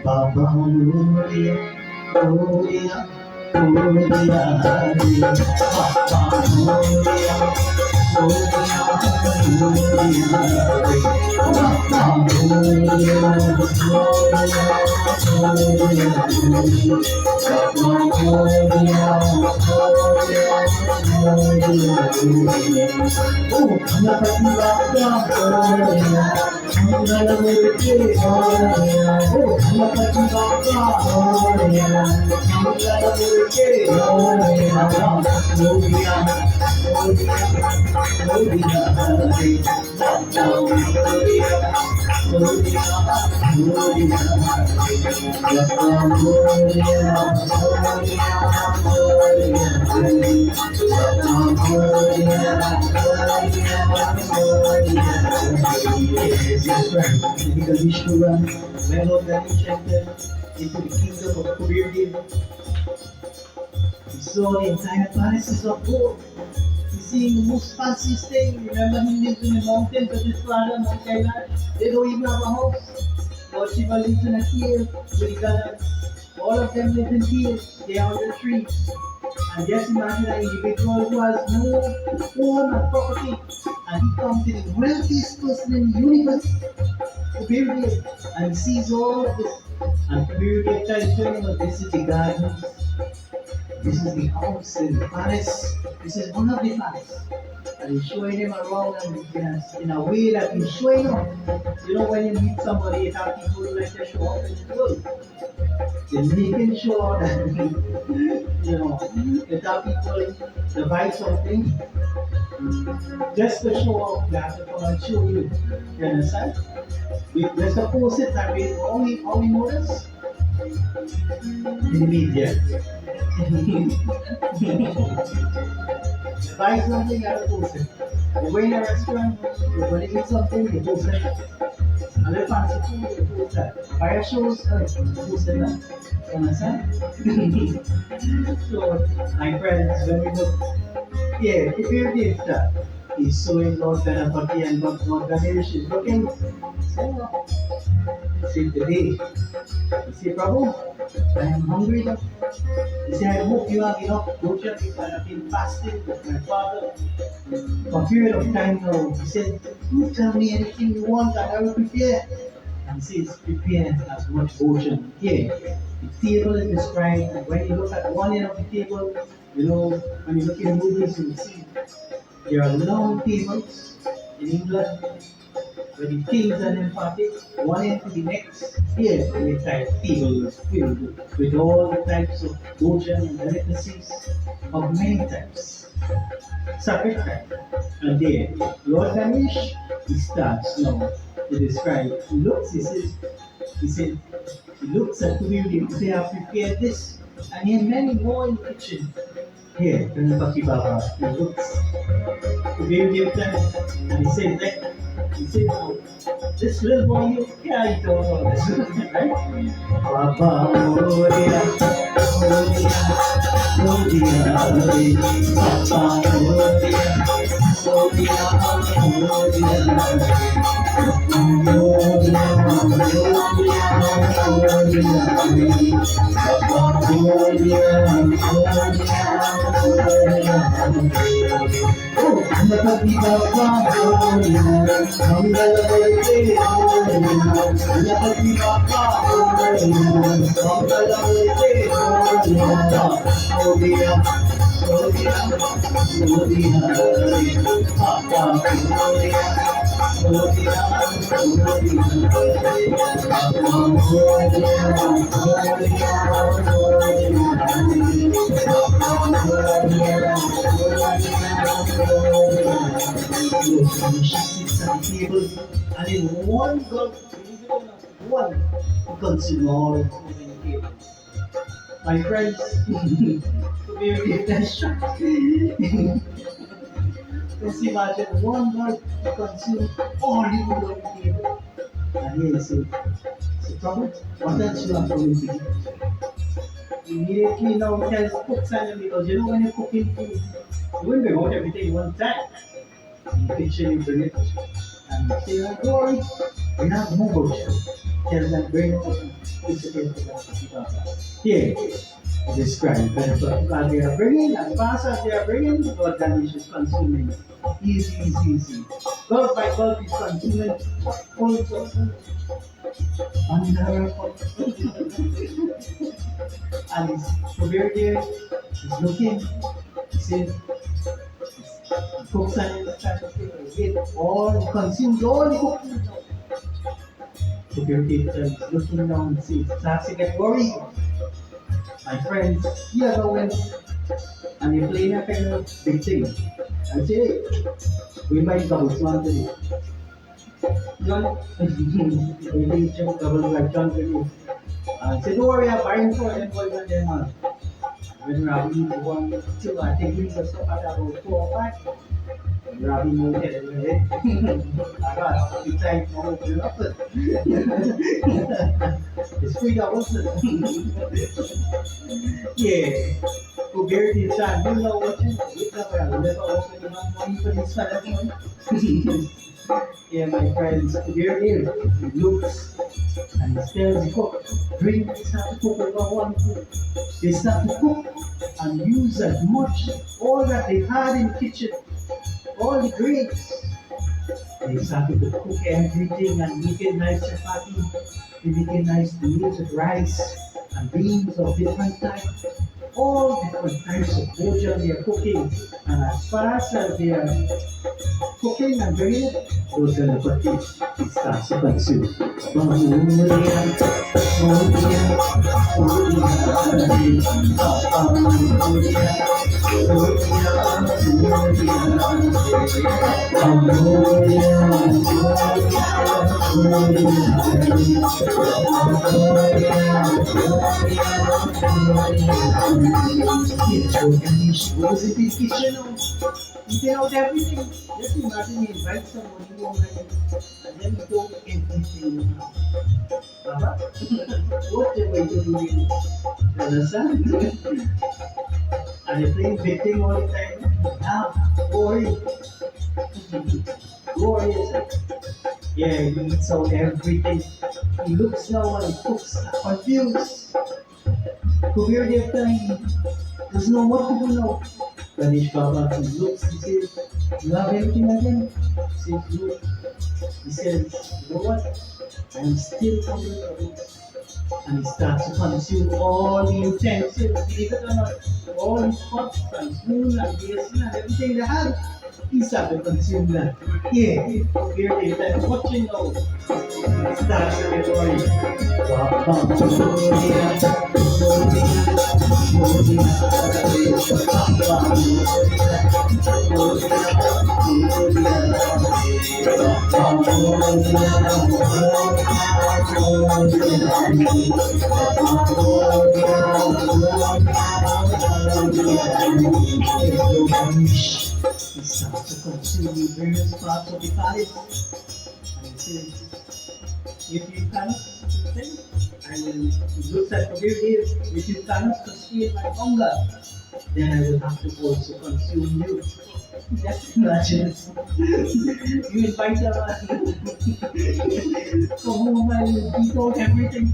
Baba Moria, Moria, Moria, Baba Moria. Into the kingdom of Kubir Dev. He saw the entire palaces of gold. He's seeing the most fanciest thing. Remember, he lives in the mountains of this planet, Mount Kailash. They don't even have a house. Lord Shiva lives in a cave with the gods. All of them live in caves. They are on the trees. And just imagine an individual who has no home and property, and he comes to the wealthiest person in the universe, Kubir Dev, and he sees all of this. And Kubir Dev tells him, this is the gardens, this is the house and the palace, this is one of the palaces. And he's showing him around and in a way that he's showing up. You know, when you meet somebody, you have people who like to show up in the world. They're making sure that, you know, you tell people to buy something just to show up, they have to come and show you. You understand? Let's suppose it that we only notice in the media. Buy something, you have to post it. You go in a restaurant, you're going to eat something, you post it. A little fancy food, you post that. Fire shows, you post it. You understand? So, my friends, when we look, yeah, if you're the he's showing Lord Ganapati and Lord Ganesh is looking. So, see today, you see, Prabhu, I am hungry now. You see, I hope you have enough butcher because I have been fasting with my father for a period of time now. He said, you tell me anything you want and I will prepare. And he says, prepare as much portion. Here, the table is described, and when you look at one end of the table, you know, when you look in movies, you will see there are long tables in England where the kings and them party, one end to the next. Here, the entire table is filled with all the types of bhojan and delicacies of many types. Sacrifice. And there, Lord Ganesh, he starts now to describe. He looks, he said, he looks at Kubir Dev, they have prepared this, and he has many more in the kitchen. Here, Ganapati Baba, he looks, Kubir Dev, and he said, oh, this little boy, you can't eat all this, right? Baba Moria, Moria, Moria, Baba Moria, She sits at the table and in one gulp, one consume all the food on the table. My friends, to be really pleasure. Just imagine one gulp to consume all the food on the table. And here is it. So, Robert, what else you have for me to eat? Immediately now tells cooks and because you know when you're cooking food, you wouldn't bring out everything one time. In the kitchen you bring it and say, oh glory, we're not movable. Tell them bring it up and place it in the here, describe because they are bringing as fast as they are bringing, God Danish is consuming. Easy, easy, easy. God by God is consuming full of under and he's over there, he's looking, he says, cooks and get all consumed all the cooking now. So he's looking down and says, starts to get worried. My friends, you ever went and you play a kind of big thing and say, hey, we might double one today. John, we think double like John today. And say, don't worry, I'm buying for them boys and them man. When Ravi one, two, I think we just stop at about 4 or 5. Ravi moved it in the head. I got 2 times more open up. It's $3. Yeah. Go bear this time. You know what you never open enough money for this kind of money. Yeah, my friends, here it is. It looks and it tells the cook, bring this start to cook over one food. They start to cook and use as much all that they had in the kitchen, all the grains. They started to cook everything and make it nice chapati, they make it nice meals with rice and beans of different types. All different types of bhojan they are cooking, and as fast as they are cooking and bringing it, those are the cookies. It starts to consume. She goes into the kitchen, eating out everything. Just imagine you invite somebody home and then you don't eat anything. What the way to do it? You understand? And you're playing betting all the time. Now, glory. Glory is it. Yeah, he eats out everything. He looks now and he cooks confused. Kubir their time. Doesn't know what to do now. Ganesh Baba, he looks, he says, you have everything again? He says, no. He says, you know what? I'm still hungry for this. And he starts to consume all the utensils, believe it or not, all his pots and spoons and basin and everything they had. He started to consume that. Yeah, here they are watching now. Starts to get worried. He starts to consume the various parts of the palace. And he says, if you cannot sustain, I will look at the here. If you cannot sustain my hunger, then I will have to also consume you. Just imagine. You invite a come home and eat out everything.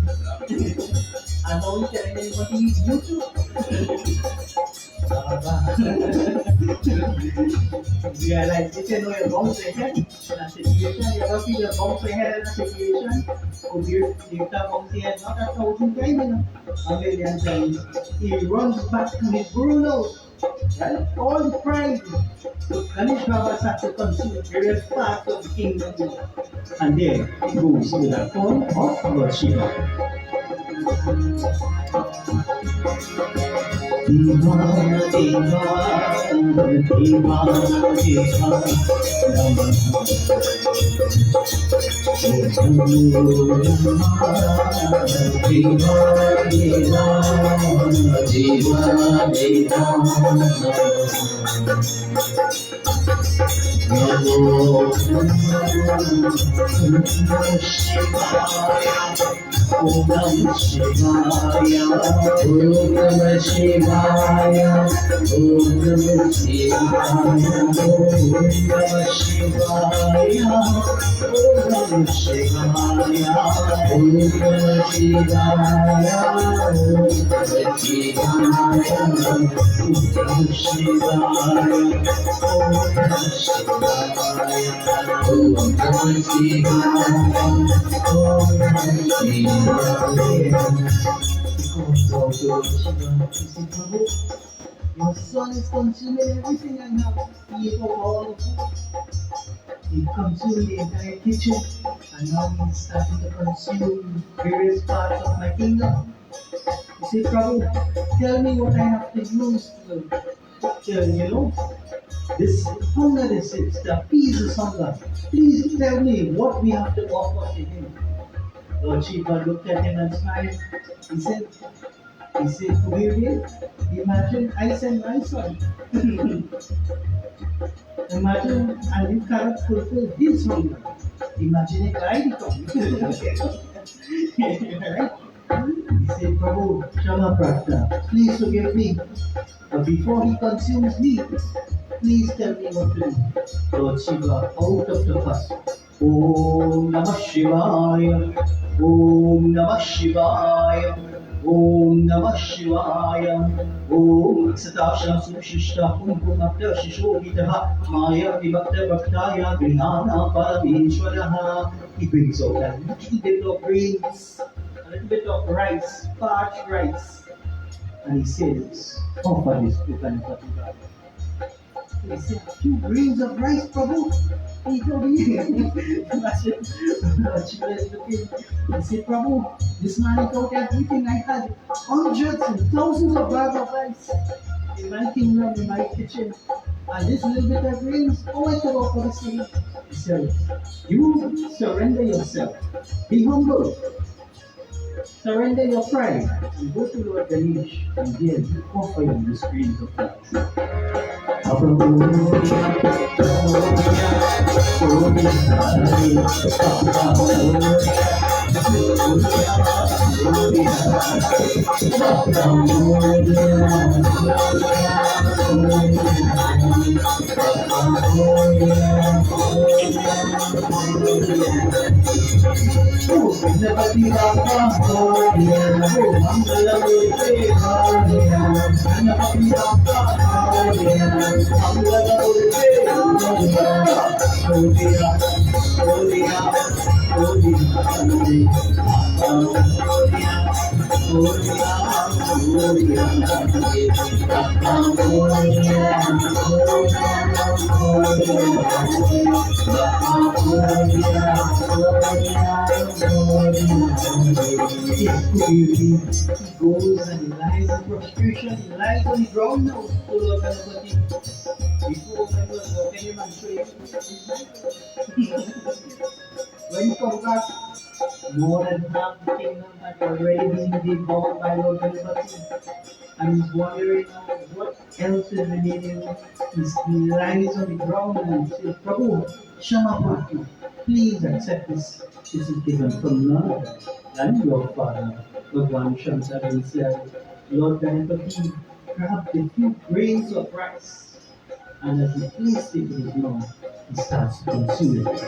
I'm always telling everybody, you too. Realize if you know you're bounce ahead in a situation, you ever feel you're bounce ahead in a situation, could you bounce ahead not 1,000 times, a million times. He runs back to his Bruno, right? All the pride. Ganesh Baba had to consume various parts of the kingdom, and there he goes to the throne of Lord Shiva. Divana, Divana, Divana, Om Namah Shivaya, Om Namah Shivaya, Om Namah Shivaya, Om Namah Shivaya, Om Namah Shivaya, Om Namah Shivaya, Om Namah Shivaya. Your son is consuming everything I have. He ate up all the food. He consumed the entire kitchen, and now he's starting to consume various parts of my kingdom. You say, Prabhu, tell me what I have to use this hunger, to appease this hunger. Please tell me what we have to offer to him. Lord Shiva looked at him and smiled. He said, Kubir, imagine ice and rice one. Imagine, and you cannot fulfill his hunger. Imagine a guy become. Right? He said, Prabhu, Shama Prarthana, please forgive me. But before he consumes me, please tell me what to do. Lord Shiva, out of the husk. Om Namah Shivaya, Om Namah Shivaya, Om Namah Shivaya, Om Satasha Sushishta Kumkumapta Shishobitaha, Maya Vibhakta Bhaktaya Vinana Parameshwaraha. He brings out a little bit of grains, a little bit of rice, parched rice, and he says, offer this to Ganpati Baba. He said, a few grains of rice, Prabhu. He told me, imagine, Lord Shiva is looking. He said, Prabhu, this man ate out everything I had. Hundreds and thousands of bags of rice in my kingdom, in my kitchen. And this little bit of grains, oh, I could offer the same. He said, you surrender yourself. Be humble. Surrender your pride and go to Lord Ganesh, and there you offer him the grains of rice. He goes and he lies in frustration, he lies on the ground now. So Lord Ganapati, before I was walking him and showing him. When he comes back, more than half the kingdom had already been devoured by Lord Ganapati. And he's wondering what else is remaining. He lies on the ground and says, Prabhu, Shama Prarthana, please accept this. This is given from none other than your father. Bhagwan Shankara said, Lord Ganapati, grabbed a few grains of rice, and as he placed it in his mouth, he starts to consume it.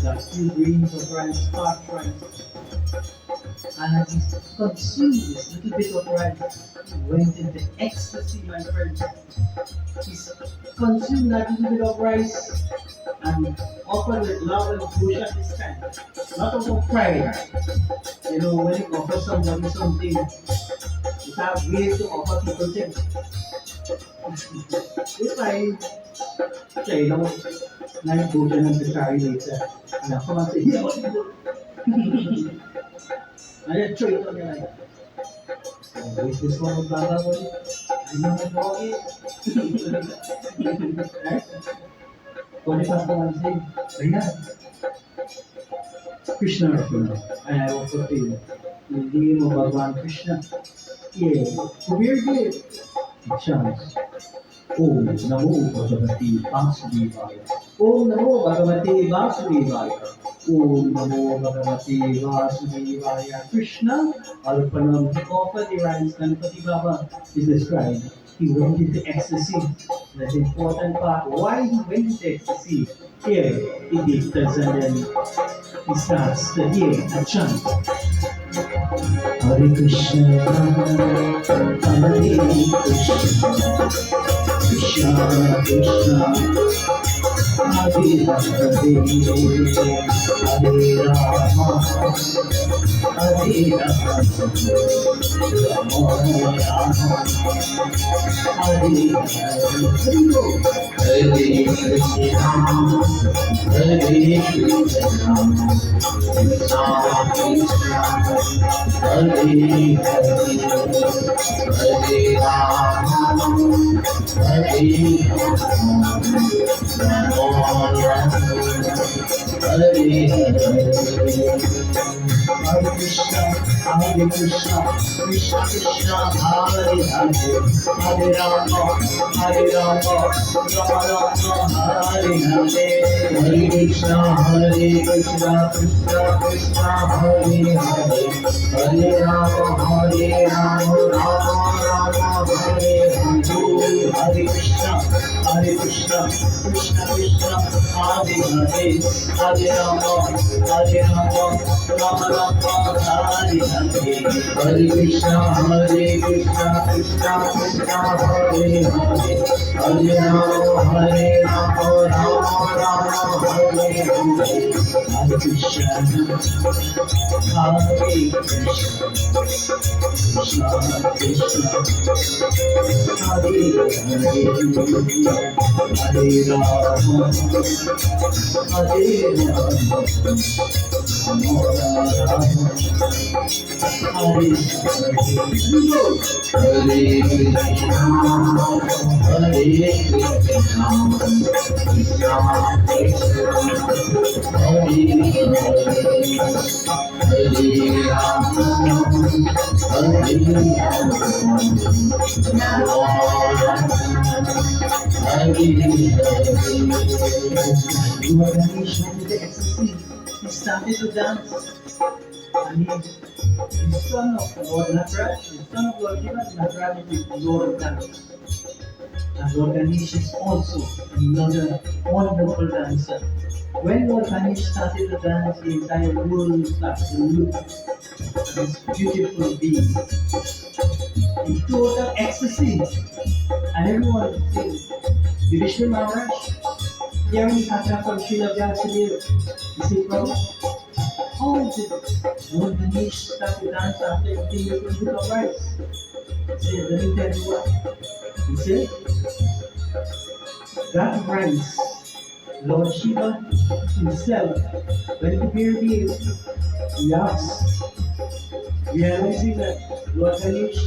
The few grains of rice, starch rice, and as he consumed this little bit of rice, he went into ecstasy, my friends. He consumed that little bit of rice and offered with love and push at this time. Not out of pride. You know, when you offer somebody something, you have ways to offer people things. If I say, you know, nice butcher and to carry later, and I come and say, here, what you do? And then throw it on your like, oh, is this one of Baba boy? I know my dog is. Right? What if I come and say, Rina, Krishna Rashuna, and I also say, in the name of Bhagavan Krishna, yeah, Kubir gave a chance. Om Namo Bhagavate Vasudevaya. Om Namo Bhagavate Vasudevaya. Om Namo Bhagavate Vasudevaya. Krishna Arpanam. He offered the rice. Ganpati Baba is described. He went into ecstasy. That's the important part. Why he went into ecstasy? Here it dictates and then he starts to hear a chant. Hare Krishna, Hare Krishna, Krishna Krishna, Hare Hare, Hare Rama, Hare Rama, Rama Rama, Hare Hare. Hare Krishna, Hare Krishna, Krishna Krishna, Hare Hare, Hare Rama, Hare Rama, Rama Rama, Hare Hare. Hare Krishna, Krishna Krishna, Hare Hare, Hare Rama, Rama Rama, Hare Hare. Hare Krishna, Krishna Krishna, Hare Hare, Hare Rama, Rama Rama, Hare Hare. Hare Krishna, Krishna Krishna, Hare Hare, Hare Rama, Rama Rama, Hare Hare. Hare Krishna, Krishna Krishna, Hare Hare, Hare Rama, Rama Rama, Hare Hare. Hare Krishna, Hare Krishna, Krishna Krishna, Hare Hare. Hare Rama, Hare Rama, Rama Rama, Hare He started to dance. And he's the son of Lord Nataraj, the son of Lord Shiva. Nataraj is Lord of Dance. And Lord Ganesh is also another wonderful dancer. When Lord Ganesh started to dance, the entire world started to look at this beautiful being in total ecstasy. And everyone would say, Vishnu Maharaj, Here we have that from Srila Vyasadeva. You see, Prabhu, how did Lord Ganesh start to dance after eating the food of rice? He said, let me tell you what. He said, that rice, Lord Shiva himself, when he appeared here, he asked, realizing that Lord Ganesh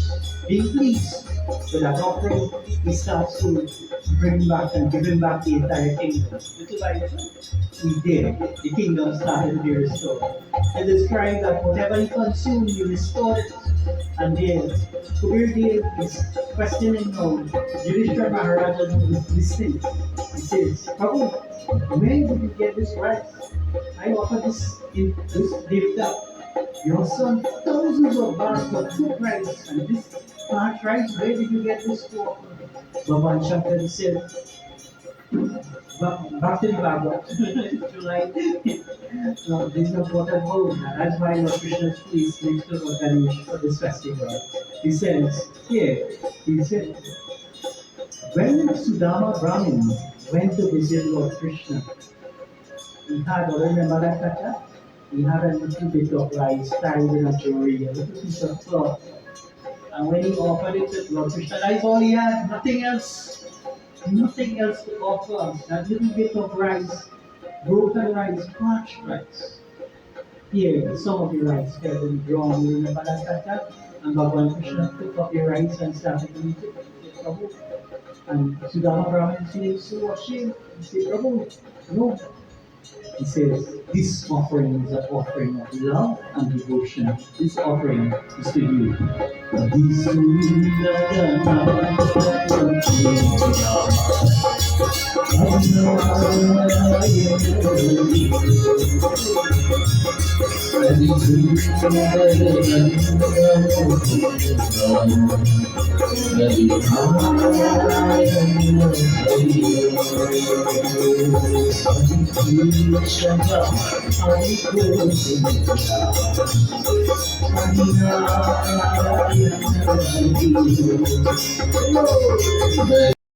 being pleased with that offering, he starts to bring back and give him back the entire kingdom. Little by little, he did. The kingdom started to be restored. And described that whatever he consumed, he restored it. And then Kabir Dev is questioning now Yudhishthira Maharaja who is listening. He says, Prabhu, where did you get this rice? I offer this gift up. Your son thousands of bars for two rice, and this plant rice, where did you get this for? Bhagwan Shankar said, Bhakti Bhagavad, if you like, no, this is not what I'm holding. That's why Lord Krishna is pleased next to Lord Ganesh for this festival. He says, he said, when Sudama Brahmin went to visit Lord Krishna, he had, remember that Kata? He had a little bit of rice tied in a jewelry, a little piece of cloth. And when he offered it to Lord Krishna, that's all he had, nothing else. Nothing else to offer. That little bit of rice, broken rice, parched rice. Here, some of the rice carefully drawn. You remember that Kata? And Bhagwan Krishna took up the rice and started to eat it. Prabhu. And Sudama Brahmin said, so ashamed. He said, Prabhu, no. He says, this offering is an offering of love and devotion. This offering is to you.